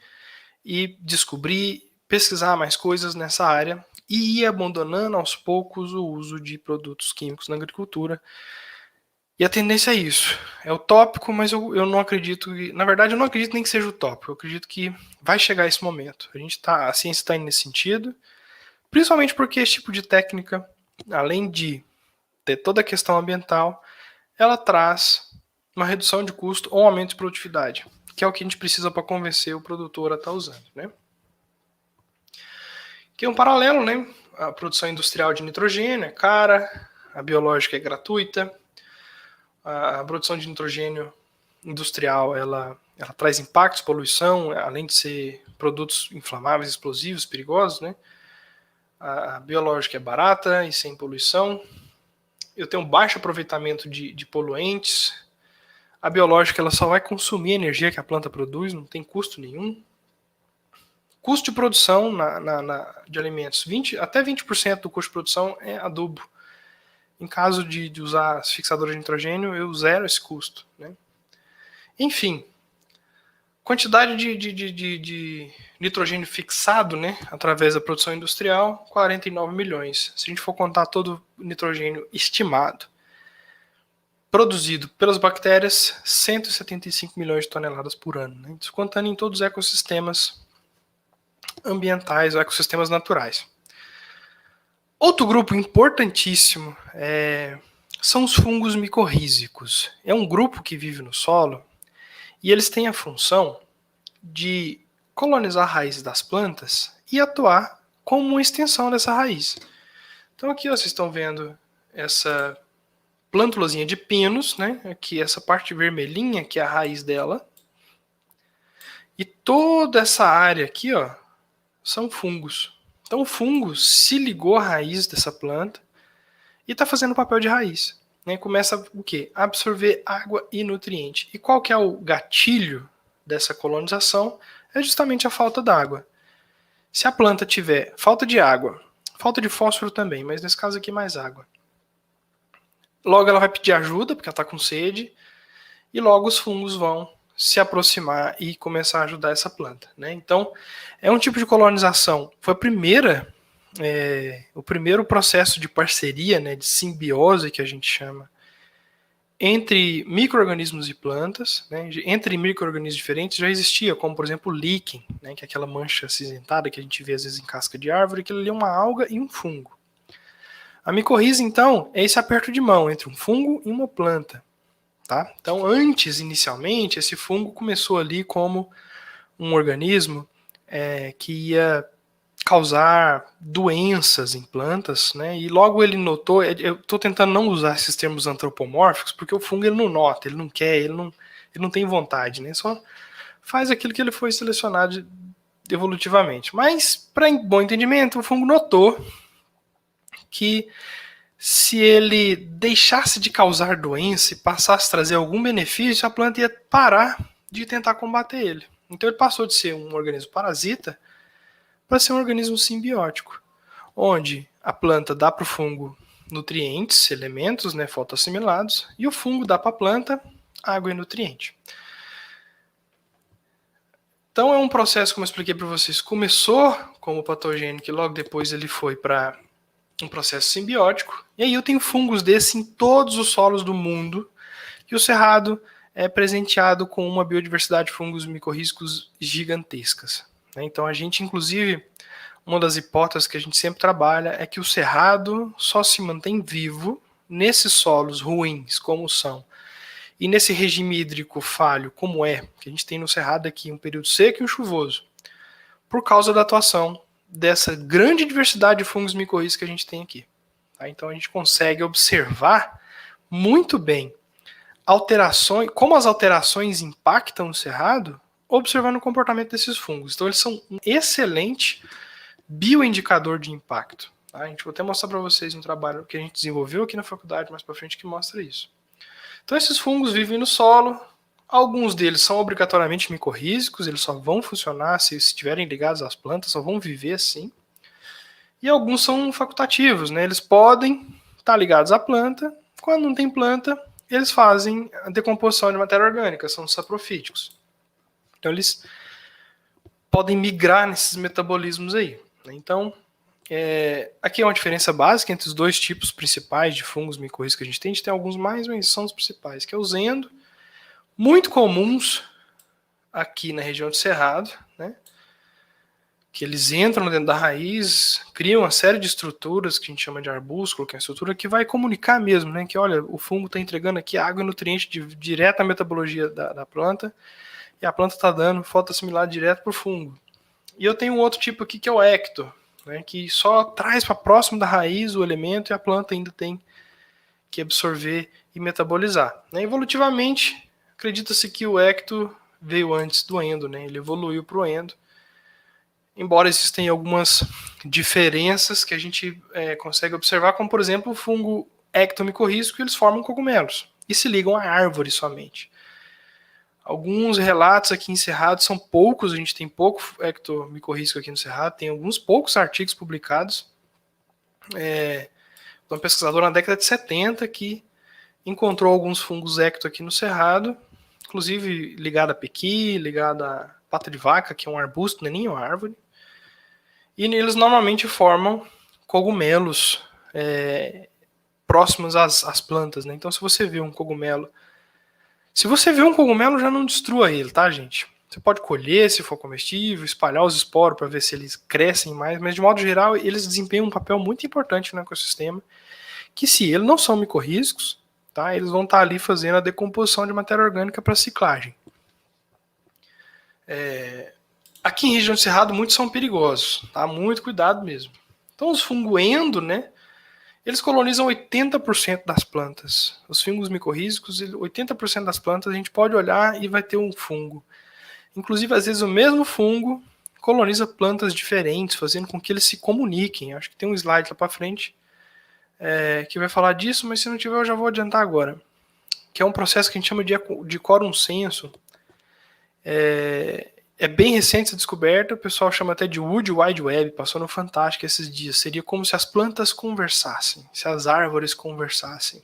e descobrir, pesquisar mais coisas nessa área e ir abandonando aos poucos o uso de produtos químicos na agricultura. E a tendência é isso. É utópico, mas eu não acredito que. Na verdade, eu não acredito nem que seja utópico. Eu acredito que vai chegar esse momento. A ciência está indo nesse sentido. Principalmente porque esse tipo de técnica, além de ter toda a questão ambiental, ela traz uma redução de custo ou um aumento de produtividade, que é o que a gente precisa para convencer o produtor a estar usando, né? Aqui é um paralelo, né? A produção industrial de nitrogênio é cara, a biológica é gratuita, a produção de nitrogênio industrial ela traz impactos, poluição, além de ser produtos inflamáveis, explosivos, perigosos, né? A biológica é barata e sem poluição. Eu tenho um baixo aproveitamento de poluentes. A biológica ela só vai consumir a energia que a planta produz, não tem custo nenhum. Custo de produção de alimentos, até 20% do custo de produção é adubo. Em caso de usar fixadores de nitrogênio, eu zero esse custo, né? Enfim, quantidade de nitrogênio fixado, né, através da produção industrial, 49 milhões. Se a gente for contar todo o nitrogênio estimado, produzido pelas bactérias, 175 milhões de toneladas por ano. Né? Isso contando em todos os ecossistemas ambientais ou ecossistemas naturais. Outro grupo importantíssimo são os fungos micorrízicos. É um grupo que vive no solo e eles têm a função de colonizar raízes das plantas e atuar como uma extensão dessa raiz. Então aqui vocês estão vendo essa plântulazinha de pinos, né? Aqui essa parte vermelhinha que é a raiz dela. E toda essa área aqui, ó, são fungos. Então o fungo se ligou à raiz dessa planta e está fazendo o papel de raiz. Né? Começa o quê? A absorver água e nutriente. E qual que é o gatilho dessa colonização? É justamente a falta d'água. Se a planta tiver falta de água, falta de fósforo também, mas nesse caso aqui mais água. Logo ela vai pedir ajuda, porque ela está com sede, e logo os fungos vão se aproximar e começar a ajudar essa planta. Né? Então, é um tipo de colonização. Foi o primeiro processo de parceria, né, de simbiose, que a gente chama, entre micro-organismos e plantas, né, entre micro-organismos diferentes já existia, como por exemplo o líquen, né, que é aquela mancha acinzentada que a gente vê às vezes em casca de árvore, que ali é uma alga e um fungo. A micorriza, então, é esse aperto de mão entre um fungo e uma planta. Tá? Então, inicialmente, esse fungo começou ali como um organismo que ia causar doenças em plantas, né? E logo ele notou, eu estou tentando não usar esses termos antropomórficos, porque o fungo ele não nota, ele não quer, ele não tem vontade, né? Só faz aquilo que ele foi selecionado evolutivamente. Mas, para bom entendimento, o fungo notou que se ele deixasse de causar doença e passasse a trazer algum benefício, a planta ia parar de tentar combater ele. Então ele passou de ser um organismo parasita para ser um organismo simbiótico, onde a planta dá para o fungo nutrientes, elementos, né, fotoassimilados, e o fungo dá para a planta água e nutriente. Então é um processo, como eu expliquei para vocês, começou como patogênico e logo depois ele foi para um processo simbiótico. E aí eu tenho fungos desses em todos os solos do mundo, e o Cerrado é presenteado com uma biodiversidade de fungos micorrízicos gigantescas. Então a gente, inclusive, uma das hipóteses que a gente sempre trabalha é que o Cerrado só se mantém vivo nesses solos ruins, como são, e nesse regime hídrico falho, como é, que a gente tem no Cerrado aqui um período seco e um chuvoso, por causa da atuação dessa grande diversidade de fungos micorrízicos que a gente tem aqui. Tá? Então a gente consegue observar muito bem alterações, como as alterações impactam o Cerrado, observando o comportamento desses fungos. Então eles são um excelente bioindicador de impacto. Tá? A gente vou até mostrar para vocês um trabalho que a gente desenvolveu aqui na faculdade mais para frente que mostra isso. Então esses fungos vivem no solo, alguns deles são obrigatoriamente micorrízicos, eles só vão funcionar se estiverem ligados às plantas, só vão viver assim. E alguns são facultativos, né? Eles podem estar ligados à planta, quando não tem planta, eles fazem a decomposição de matéria orgânica, são saprofíticos. Então eles podem migrar nesses metabolismos aí. Então, aqui é uma diferença básica entre os dois tipos principais de fungos micorrízicos que a gente tem alguns mais, mas são os principais, que é o zendo, muito comuns aqui na região do Cerrado, né? Que eles entram dentro da raiz, criam uma série de estruturas que a gente chama de arbúsculo, que é a estrutura que vai comunicar mesmo, né? Que olha, o fungo está entregando aqui água e nutriente direto à metabologia da planta, e a planta está dando fotossimilado direto para o fungo. E eu tenho um outro tipo aqui que é o ecto, né? Que só traz para próximo da raiz o elemento e a planta ainda tem que absorver e metabolizar. Né? Evolutivamente, acredita-se que o ecto veio antes do endo, né? Ele evoluiu para o endo. Embora existem algumas diferenças que a gente consegue observar, como por exemplo o fungo ectomicorrízico, eles formam cogumelos e se ligam à árvore somente. Alguns relatos aqui em Cerrado são poucos, a gente tem pouco ectomicorrízico aqui no Cerrado, tem alguns poucos artigos publicados. Um pesquisador na década de 70 que encontrou alguns fungos ecto aqui no Cerrado, inclusive ligado a pequi, ligado a pata de vaca, que é um arbusto, não é nem uma árvore. E eles normalmente formam cogumelos próximos às plantas, né? Então, se você vê um cogumelo, já não destrua ele, tá, gente? Você pode colher se for comestível, espalhar os esporos para ver se eles crescem mais, mas de modo geral eles desempenham um papel muito importante no ecossistema, que se eles não são micorrízicos, tá, eles vão estar ali fazendo a decomposição de matéria orgânica para ciclagem. Aqui em região de Cerrado, muitos são perigosos, tá? Muito cuidado mesmo. Então, os fungoendo, né? Eles colonizam 80% das plantas. Os fungos micorrízicos, 80% das plantas a gente pode olhar e vai ter um fungo. Inclusive, às vezes, o mesmo fungo coloniza plantas diferentes, fazendo com que eles se comuniquem. Acho que tem um slide lá para frente que vai falar disso, mas se não tiver, eu já vou adiantar agora. Que é um processo que a gente chama de quórum senso. É bem recente essa descoberta, o pessoal chama até de Wood Wide Web, passou no Fantástico esses dias. Seria como se as plantas conversassem, se as árvores conversassem.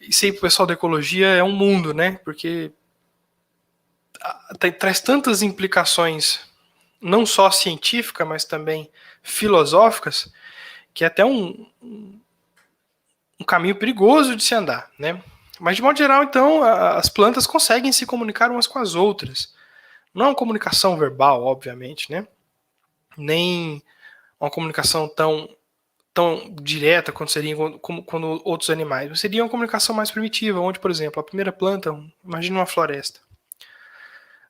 Isso aí para o pessoal da ecologia é um mundo, né? Porque traz tantas implicações, não só científicas, mas também filosóficas, que é até um caminho perigoso de se andar, né? Mas, de modo geral, então, as plantas conseguem se comunicar umas com as outras. Não é uma comunicação verbal, obviamente, né? Nem uma comunicação tão direta quanto seria quando outros animais. Mas seria uma comunicação mais primitiva, onde, por exemplo, a primeira planta, imagina uma floresta.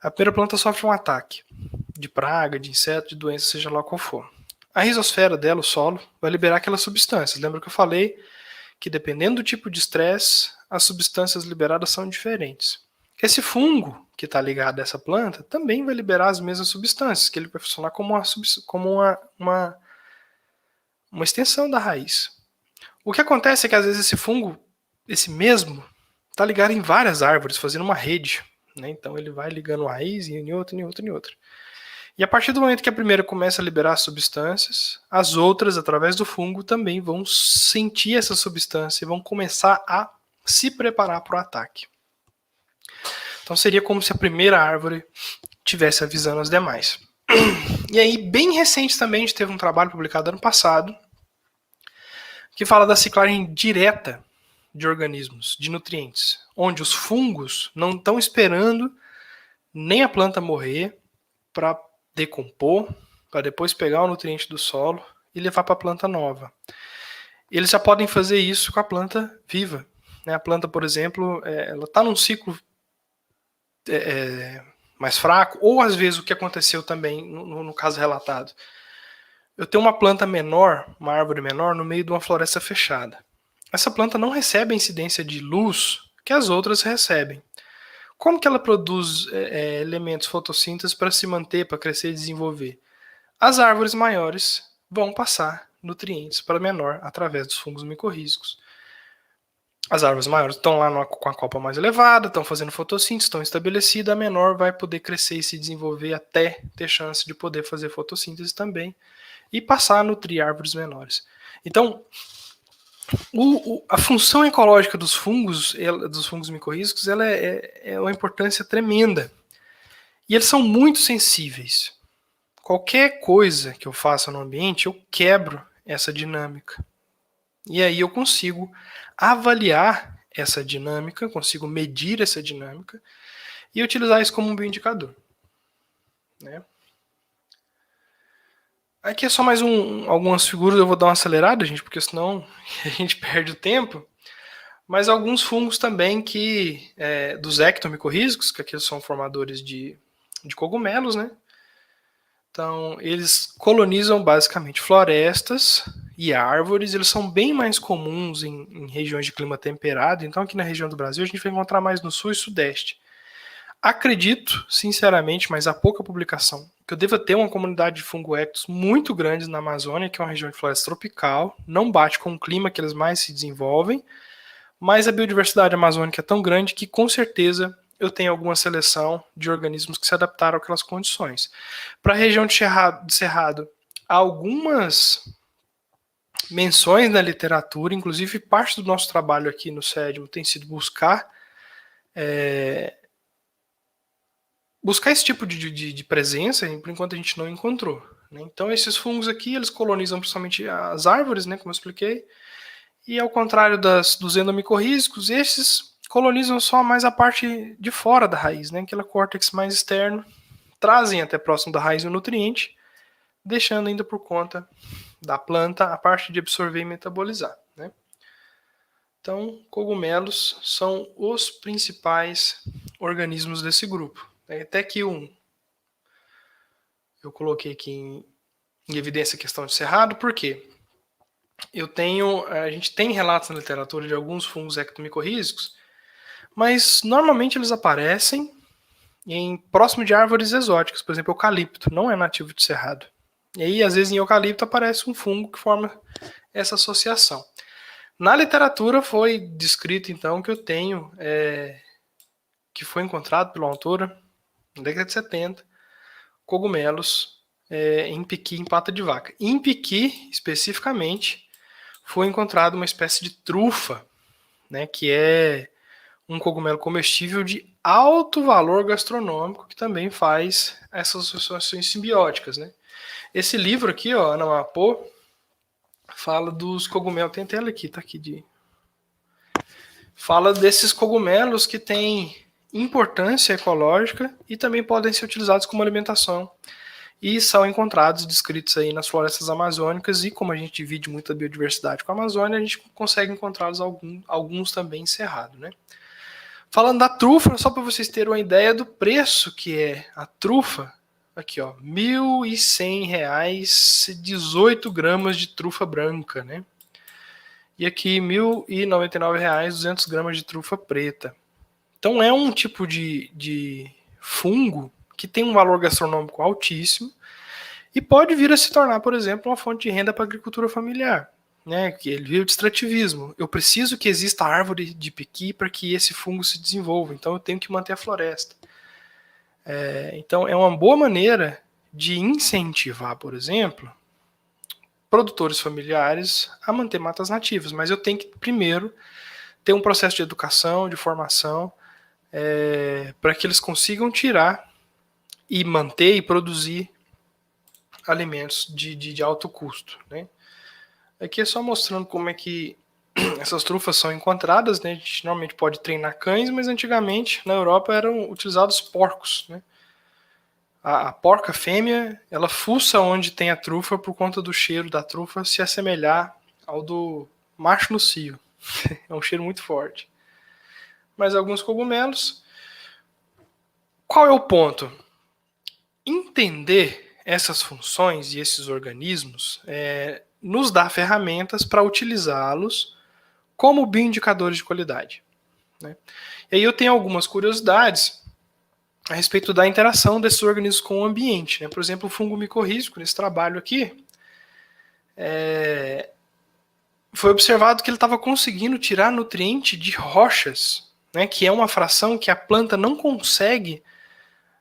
A primeira planta sofre um ataque de praga, de inseto, de doença, seja lá qual for. A rizosfera dela, o solo, vai liberar aquelas substâncias. Lembra que eu falei que dependendo do tipo de estresse, as substâncias liberadas são diferentes. Esse fungo que está ligado a essa planta também vai liberar as mesmas substâncias, que ele vai funcionar como uma extensão da raiz. O que acontece é que às vezes esse fungo, esse mesmo, está ligado em várias árvores, fazendo uma rede. Né? Então ele vai ligando uma raiz em outra, em outra, em outra. E a partir do momento que a primeira começa a liberar substâncias, as outras, através do fungo, também vão sentir essa substância e vão começar a se preparar para o ataque. Então seria como se a primeira árvore estivesse avisando as demais. E aí, bem recente também, a gente teve um trabalho publicado ano passado que fala da ciclagem direta de organismos, de nutrientes, onde os fungos não estão esperando nem a planta morrer para decompor, para depois pegar o nutriente do solo e levar para a planta nova. Eles já podem fazer isso com a planta viva. A planta, por exemplo, ela está num ciclo mais fraco, ou às vezes o que aconteceu também no caso relatado. Eu tenho uma planta menor, uma árvore menor, no meio de uma floresta fechada. Essa planta não recebe a incidência de luz que as outras recebem. Como que ela produz elementos fotossíntese para se manter, para crescer e desenvolver? As árvores maiores vão passar nutrientes para a menor através dos fungos micorrízicos. As árvores maiores estão lá com a copa mais elevada, estão fazendo fotossíntese, estão estabelecidas, a menor vai poder crescer e se desenvolver até ter chance de poder fazer fotossíntese também e passar a nutrir árvores menores. Então, a função ecológica dos fungos micorrízicos, ela é uma importância tremenda. E eles são muito sensíveis. Qualquer coisa que eu faça no ambiente, eu quebro essa dinâmica. E aí eu consigo avaliar essa dinâmica, consigo medir essa dinâmica e utilizar isso como um bioindicador. Né? Aqui é só mais algumas figuras, eu vou dar uma acelerada, gente, porque senão a gente perde o tempo. Mas alguns fungos também dos ectomicorrízicos, que aqui são formadores de cogumelos, né? Então, eles colonizam basicamente florestas e árvores. Eles são bem mais comuns em regiões de clima temperado. Então, aqui na região do Brasil, a gente vai encontrar mais no sul e sudeste. Acredito, sinceramente, mas há pouca publicação, que eu deva ter uma comunidade de fungo ectos muito grande na Amazônia, que é uma região de floresta tropical. Não bate com o clima que eles mais se desenvolvem, mas a biodiversidade amazônica é tão grande que, com certeza, eu tenho alguma seleção de organismos que se adaptaram àquelas condições. Para a região de Cerrado, há algumas menções na literatura, inclusive parte do nosso trabalho aqui no CEDMO tem sido buscar esse tipo de presença, e por enquanto a gente não encontrou. Né? Então esses fungos aqui, eles colonizam principalmente as árvores, né, como eu expliquei, e ao contrário dos endomicorrízicos, esses colonizam só mais a parte de fora da raiz, né? Aquele córtex mais externo, trazem até próximo da raiz o nutriente, deixando ainda por conta da planta a parte de absorver e metabolizar. Né? Então, cogumelos são os principais organismos desse grupo. Até que eu coloquei aqui em evidência a questão de cerrado, por quê? A gente tem relatos na literatura de alguns fungos ectomicorrízicos, mas normalmente eles aparecem próximo de árvores exóticas, por exemplo, eucalipto, não é nativo de cerrado. E aí, às vezes, em eucalipto aparece um fungo que forma essa associação. Na literatura foi descrito, então, que eu tenho, que foi encontrado pela autora, na década de 70, cogumelos em piqui em pata de vaca. Em piqui, especificamente, foi encontrada uma espécie de trufa, né, que é um cogumelo comestível de alto valor gastronômico, que também faz essas associações simbióticas. Né? Esse livro aqui, ó, Ana Mapô, fala dos cogumelos, tem tela aqui, tá aqui fala desses cogumelos que têm importância ecológica e também podem ser utilizados como alimentação. E são encontrados, descritos aí nas florestas amazônicas, e como a gente divide muita biodiversidade com a Amazônia, a gente consegue encontrá-los alguns também em cerrado, né? Falando da trufa, só para vocês terem uma ideia do preço que é a trufa, aqui ó, R$ 1.100, 18 gramas de trufa branca, né? E aqui R$ 1.099, 200 gramas de trufa preta. Então é um tipo de fungo que tem um valor gastronômico altíssimo e pode vir a se tornar, por exemplo, uma fonte de renda para a agricultura familiar. né? Que ele vive o extrativismo. Eu preciso que exista árvore de piqui para que esse fungo se desenvolva. Então eu tenho que manter a floresta. Então é uma boa maneira de incentivar, por exemplo, produtores familiares a manter matas nativas. Mas eu tenho que primeiro ter um processo de educação, de formação, para que eles consigam tirar e manter e produzir alimentos de alto custo, né? Aqui é só mostrando como é que essas trufas são encontradas, né? A gente normalmente pode treinar cães, mas antigamente na Europa eram utilizados porcos, né? A porca fêmea, ela fuça onde tem a trufa por conta do cheiro da trufa se assemelhar ao do macho no cio. É um cheiro muito forte. Mas alguns cogumelos. Qual é o ponto? Entender essas funções e esses organismos nos dá ferramentas para utilizá-los como bioindicadores de qualidade, né? E aí eu tenho algumas curiosidades a respeito da interação desses organismos com o ambiente, né? Por exemplo, o fungo micorrízico, nesse trabalho aqui, foi observado que ele estava conseguindo tirar nutriente de rochas, né? Que é uma fração que a planta não consegue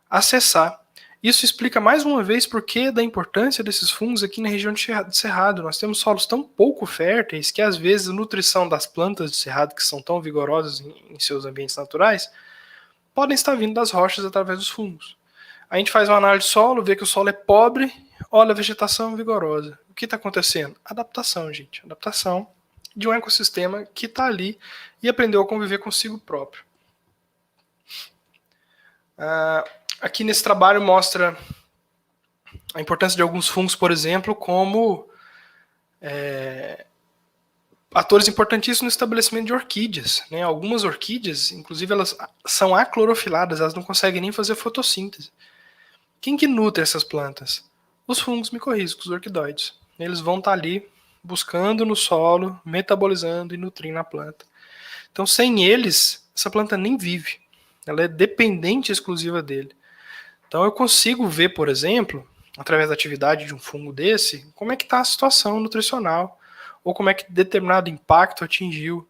acessar. Isso explica mais uma vez por que da importância desses fungos aqui na região de Cerrado. Nós temos solos tão pouco férteis que às vezes a nutrição das plantas de Cerrado, que são tão vigorosas em seus ambientes naturais, podem estar vindo das rochas através dos fungos. A gente faz uma análise de solo, vê que o solo é pobre, olha a vegetação vigorosa. O que está acontecendo? Adaptação, gente. Adaptação de um ecossistema que está ali e aprendeu a conviver consigo próprio. Aqui nesse trabalho mostra a importância de alguns fungos, por exemplo, como atores importantíssimos no estabelecimento de orquídeas, né? Algumas orquídeas, inclusive, elas são aclorofiladas, elas não conseguem nem fazer fotossíntese. Quem que nutre essas plantas? Os fungos micorrízicos, os orquidóides. Eles vão estar ali buscando no solo, metabolizando e nutrindo a planta. Então, sem eles, essa planta nem vive. Ela é dependente exclusiva dele. Então, eu consigo ver, por exemplo, através da atividade de um fungo desse, como é que está a situação nutricional, ou como é que determinado impacto atingiu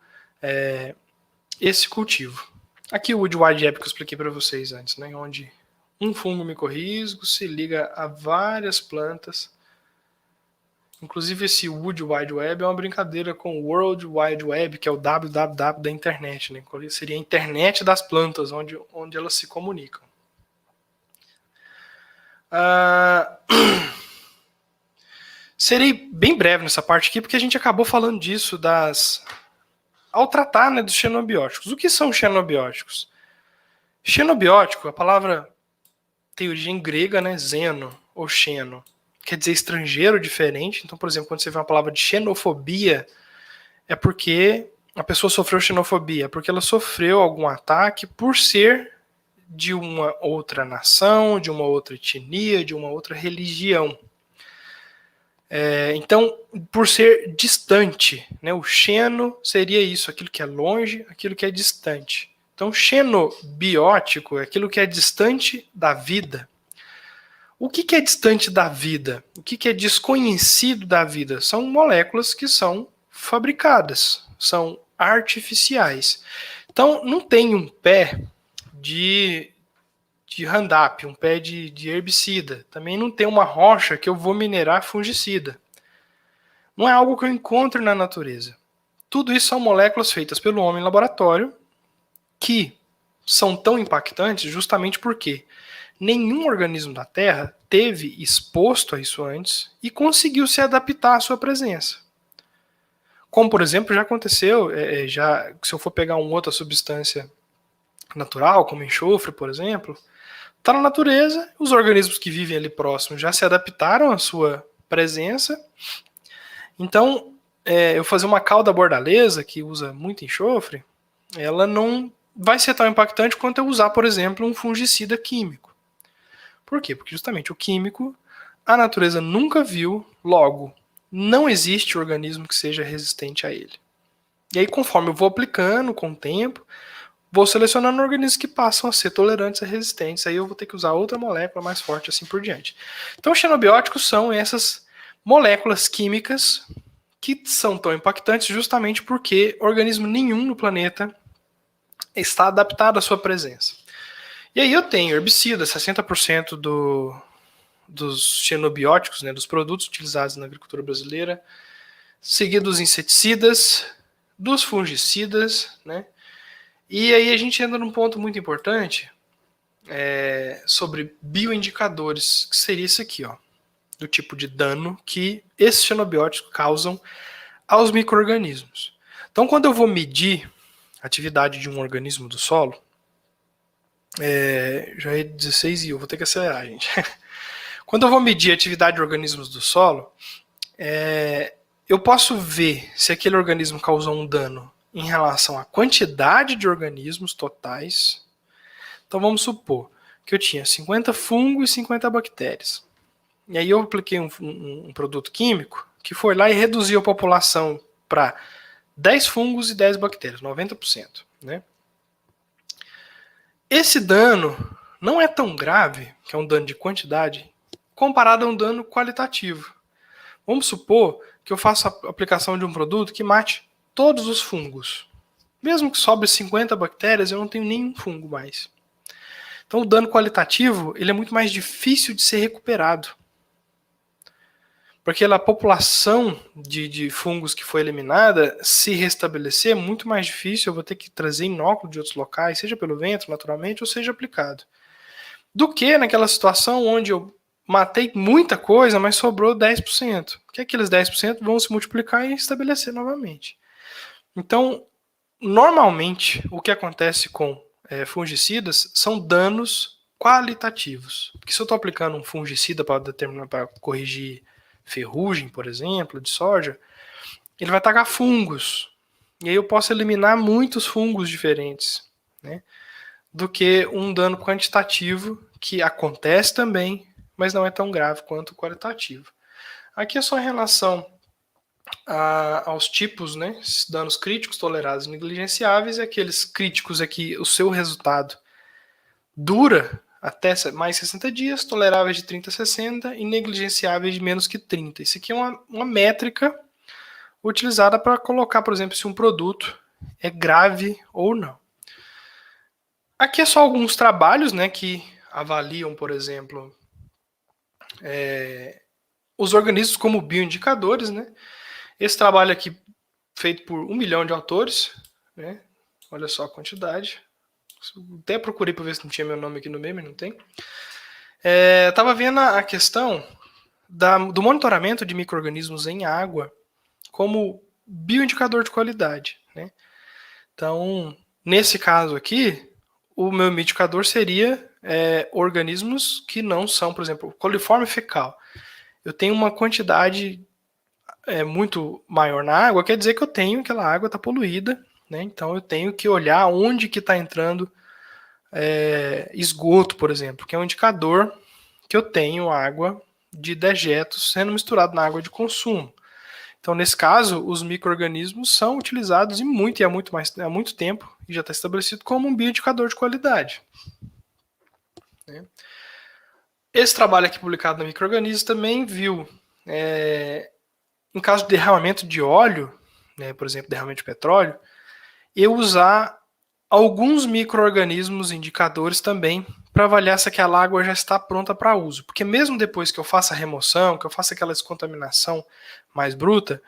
esse cultivo. Aqui o Wood Wide Web que eu expliquei para vocês antes, né, onde um fungo micorrízico se liga a várias plantas. Inclusive esse Wood Wide Web é uma brincadeira com o World Wide Web, que é o www da internet, né? Seria a internet das plantas, onde elas se comunicam. Serei bem breve nessa parte aqui, porque a gente acabou falando disso ao tratar, né, dos xenobióticos. O que são xenobióticos? Xenobiótico, a palavra tem origem grega, né, xeno ou xeno, quer dizer estrangeiro, diferente. Então, por exemplo, quando você vê uma palavra de xenofobia, é porque a pessoa sofreu xenofobia, porque ela sofreu algum ataque por ser de uma outra nação, de uma outra etnia, de uma outra religião. Então, por ser distante, né, o xeno seria isso, aquilo que é longe, aquilo que é distante. Então, xenobiótico é aquilo que é distante da vida. O que é distante da vida? O que é desconhecido da vida? São moléculas que são fabricadas, são artificiais. Então, não tem um pé de Roundup, um pé de herbicida. Também não tem uma rocha que eu vou minerar fungicida. Não é algo que eu encontro na natureza. Tudo isso são moléculas feitas pelo homem em laboratório que são tão impactantes justamente porque nenhum organismo da Terra teve exposto a isso antes e conseguiu se adaptar à sua presença. Como, por exemplo, já aconteceu, se eu for pegar uma outra substância natural, como enxofre, por exemplo, está na natureza, os organismos que vivem ali próximos já se adaptaram à sua presença. Então, eu fazer uma calda bordaleza, que usa muito enxofre, ela não vai ser tão impactante quanto eu usar, por exemplo, um fungicida químico. Por quê? Porque justamente o químico, a natureza nunca viu, logo, não existe organismo que seja resistente a ele. E aí, conforme eu vou aplicando com o tempo, vou selecionando organismos que passam a ser tolerantes a resistentes. Aí eu vou ter que usar outra molécula mais forte, assim por diante. Então, os xenobióticos são essas moléculas químicas que são tão impactantes justamente porque organismo nenhum no planeta está adaptado à sua presença. E aí eu tenho herbicidas, 60% dos xenobióticos, né, dos produtos utilizados na agricultura brasileira, seguido dos inseticidas, dos fungicidas, né? E aí a gente entra num ponto muito importante sobre bioindicadores, que seria isso aqui, ó, do tipo de dano que esses xenobióticos causam aos micro-organismos. Então, quando eu vou medir a atividade de um organismo do solo, já é 16 e eu vou ter que acelerar, gente. Quando eu vou medir a atividade de organismos do solo, eu posso ver se aquele organismo causou um dano em relação à quantidade de organismos totais. Então vamos supor que eu tinha 50 fungos e 50 bactérias. E aí eu apliquei um produto químico que foi lá e reduziu a população para 10 fungos e 10 bactérias, 90%. Né? Esse dano não é tão grave, que é um dano de quantidade, comparado a um dano qualitativo. Vamos supor que eu faça a aplicação de um produto que mate todos os fungos. Mesmo que sobre 50 bactérias, eu não tenho nenhum fungo mais. Então o dano qualitativo ele é muito mais difícil de ser recuperado. Porque a população de fungos que foi eliminada, se restabelecer, é muito mais difícil. Eu vou ter que trazer inóculo de outros locais, seja pelo vento, naturalmente, ou seja aplicado. Do que naquela situação onde eu matei muita coisa, mas sobrou 10%. Porque aqueles 10% vão se multiplicar e estabelecer novamente. Então, normalmente, o que acontece com fungicidas são danos qualitativos. Porque se eu estou aplicando um fungicida para corrigir ferrugem, por exemplo, de soja, ele vai atacar fungos. E aí eu posso eliminar muitos fungos diferentes, né? Do que um dano quantitativo, que acontece também, mas não é tão grave quanto o qualitativo. Aqui é só em relação aos tipos, né? Danos críticos, tolerados e negligenciáveis. E aqueles críticos é que o seu resultado dura até mais 60 dias, toleráveis de 30 a 60 e negligenciáveis de menos que 30. Isso aqui é uma métrica utilizada para colocar, por exemplo, se um produto é grave ou não. Aqui é só alguns trabalhos, né, que avaliam, por exemplo, os organismos como bioindicadores. Né? Esse trabalho aqui, feito por 1 milhão de autores, né? Olha só a quantidade. Até procurei para ver se não tinha meu nome aqui no meio, mas não tem. Estava vendo a questão do monitoramento de micro-organismos em água como bioindicador de qualidade. Né? Então, nesse caso aqui, o meu indicador seria organismos que não são, por exemplo, coliforme fecal. Eu tenho uma quantidade muito maior na água, quer dizer que eu tenho aquela água está poluída, né? Então eu tenho que olhar onde que está entrando esgoto, por exemplo, que é um indicador que eu tenho água de dejetos sendo misturado na água de consumo. Então, nesse caso, os micro-organismos são utilizados há muito tempo, e já está estabelecido como um bioindicador de qualidade. Né? Esse trabalho aqui publicado na Micro-Organismos também viu, em caso de derramamento de óleo, né, por exemplo, derramamento de petróleo, eu usar alguns micro-organismos indicadores também para avaliar se aquela água já está pronta para uso. Porque mesmo depois que eu faça a remoção, que eu faça aquela descontaminação mais bruta,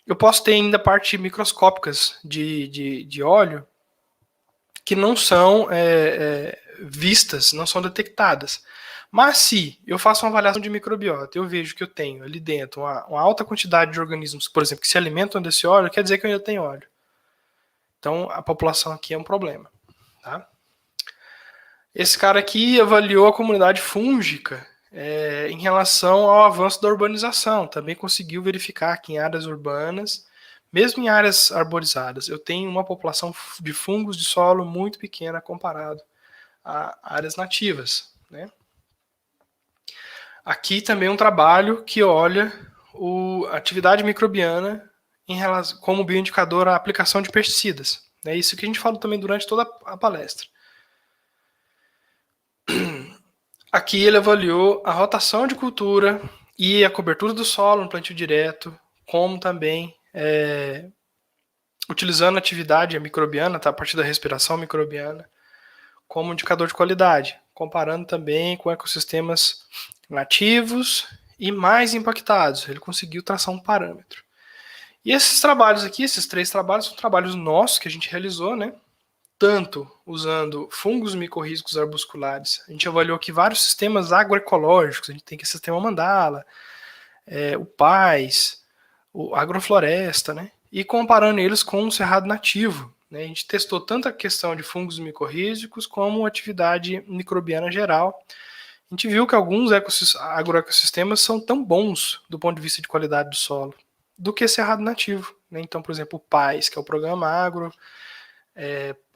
eu posso ter ainda partes microscópicas de óleo que não são vistas, não são detectadas. Mas se eu faço uma avaliação de microbiota, eu vejo que eu tenho ali dentro uma alta quantidade de organismos, por exemplo, que se alimentam desse óleo, quer dizer que eu ainda tenho óleo. Então, a população aqui é um problema. Tá? Esse cara aqui avaliou a comunidade fúngica em relação ao avanço da urbanização. Também conseguiu verificar que em áreas urbanas, mesmo em áreas arborizadas, eu tenho uma população de fungos de solo muito pequena comparado a áreas nativas. Né? Aqui também um trabalho que olha a atividade microbiana como bioindicador à aplicação de pesticidas. É isso que a gente falou também durante toda a palestra. Aqui ele avaliou a rotação de cultura e a cobertura do solo no plantio direto como também utilizando a atividade microbiana, tá, a partir da respiração microbiana, como indicador de qualidade, comparando também com ecossistemas nativos e mais impactados. Ele conseguiu traçar um parâmetro. E esses trabalhos aqui, esses 3 trabalhos, são trabalhos nossos que a gente realizou, né? Tanto usando fungos micorrízicos arbusculares. A gente avaliou aqui vários sistemas agroecológicos. A gente tem aqui o sistema Mandala, o PAIS, o agrofloresta, né? E comparando eles com o cerrado nativo. Né? A gente testou tanto a questão de fungos micorrízicos como atividade microbiana geral. A gente viu que alguns agroecossistemas são tão bons do ponto de vista de qualidade do solo do que cerrado nativo. Né? Então, por exemplo, o PAIS, que é o Programa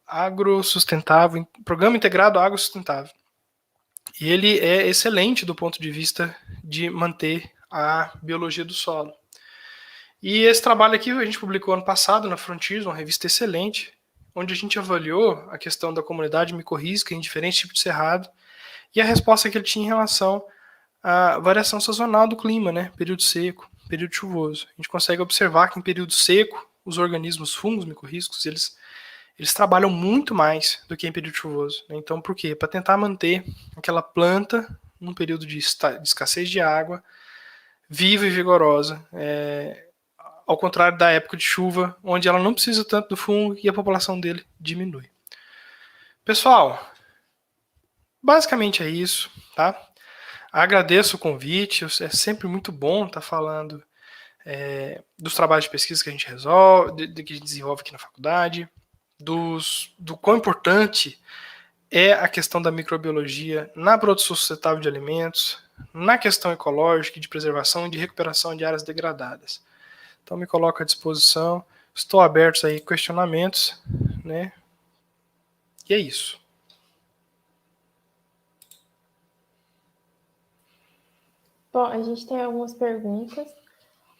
Agrosustentável, Programa Integrado Agrosustentável. E ele é excelente do ponto de vista de manter a biologia do solo. E esse trabalho aqui a gente publicou ano passado na Frontiers, uma revista excelente, onde a gente avaliou a questão da comunidade micorrízica em diferentes tipos de cerrado e a resposta que ele tinha em relação à variação sazonal do clima, né? Período seco, período chuvoso. A gente consegue observar que em período seco, os organismos fungos micorrízicos, eles trabalham muito mais do que em período chuvoso. Né? Então, por quê? Para tentar manter aquela planta num período de escassez de água, viva e vigorosa, ao contrário da época de chuva, onde ela não precisa tanto do fungo e a população dele diminui. Pessoal, basicamente é isso, tá? Agradeço o convite, é sempre muito bom estar falando dos trabalhos de pesquisa que a gente resolve, que a gente desenvolve aqui na faculdade, do quão importante é a questão da microbiologia na produção sustentável de alimentos, na questão ecológica, de preservação e de recuperação de áreas degradadas. Então me coloco à disposição, estou aberto aí a questionamentos, né? E é isso. Bom, a gente tem algumas perguntas.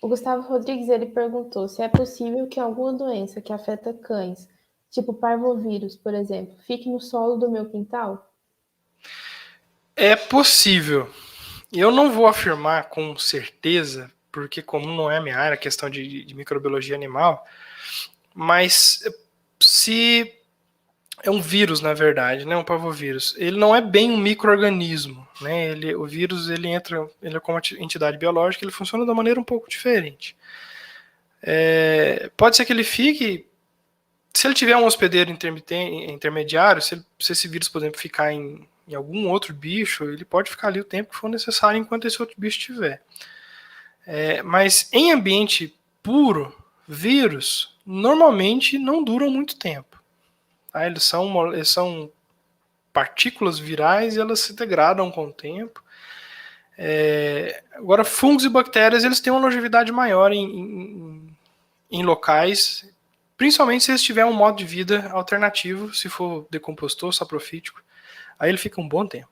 O Gustavo Rodrigues, ele perguntou se é possível que alguma doença que afeta cães, tipo parvovírus, por exemplo, fique no solo do meu quintal? É possível. Eu não vou afirmar com certeza, porque como não é a minha área, a questão de microbiologia animal, mas se é um vírus, na verdade, né, um parvovírus, ele não é bem um micro-organismo, né, o vírus, ele é como uma entidade biológica, ele funciona de uma maneira um pouco diferente. Pode ser que ele fique, se ele tiver um hospedeiro intermediário, se esse vírus, por exemplo, ficar em algum outro bicho, ele pode ficar ali o tempo que for necessário enquanto esse outro bicho estiver. Mas em ambiente puro, vírus normalmente não duram muito tempo. Tá? Eles são partículas virais e elas se degradam com o tempo. Agora, fungos e bactérias eles têm uma longevidade maior em locais, principalmente se eles tiverem um modo de vida alternativo, se for decompostor, saprofítico, aí ele fica um bom tempo.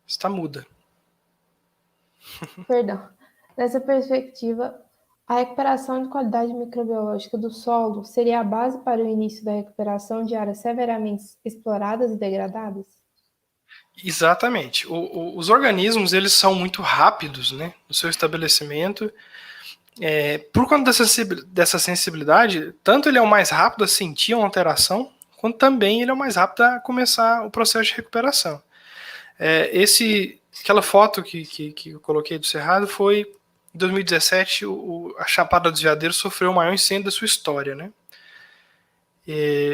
Está muda. Perdão. Nessa perspectiva, a recuperação de qualidade microbiológica do solo seria a base para o início da recuperação de áreas severamente exploradas e degradadas? Exatamente. Os organismos eles são muito rápidos, né, no seu estabelecimento. Por conta dessa sensibilidade, tanto ele é o mais rápido a sentir uma alteração, quanto também ele é o mais rápido a começar o processo de recuperação. Aquela foto que eu coloquei do Cerrado foi em 2017, a Chapada dos Veadeiros sofreu o maior incêndio da sua história, né?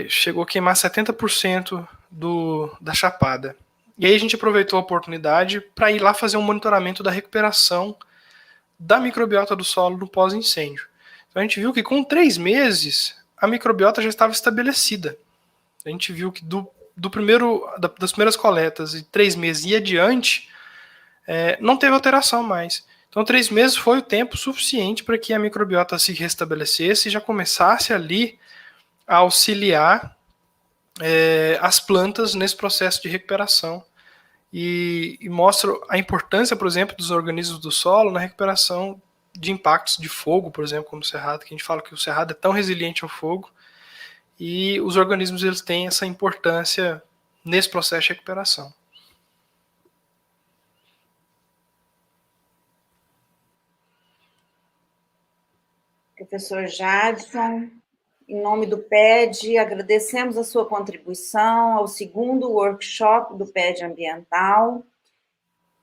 Chegou a queimar 70% da Chapada. E aí a gente aproveitou a oportunidade para ir lá fazer um monitoramento da recuperação da microbiota do solo no pós-incêndio. Então a gente viu que com 3 meses a microbiota já estava estabelecida. A gente viu que das primeiras coletas e 3 meses e adiante não teve alteração mais. Então 3 meses foi o tempo suficiente para que a microbiota se restabelecesse e já começasse ali a auxiliar as plantas nesse processo de recuperação. E mostra a importância, por exemplo, dos organismos do solo na recuperação de impactos de fogo, por exemplo, como o cerrado, que a gente fala que o cerrado é tão resiliente ao fogo, e os organismos eles têm essa importância nesse processo de recuperação. Professor Jadson, em nome do PED, agradecemos a sua contribuição ao segundo workshop do PED Ambiental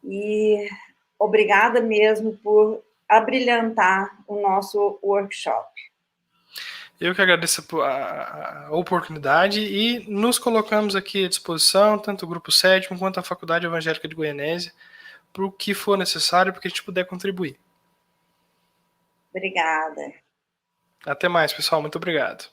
e obrigada mesmo por abrilhantar o nosso workshop. Eu que agradeço a oportunidade e nos colocamos aqui à disposição, tanto o Grupo 7 quanto a Faculdade Evangélica de Goianésia, para o que for necessário, para que a gente puder contribuir. Obrigada. Até mais, pessoal. Muito obrigado.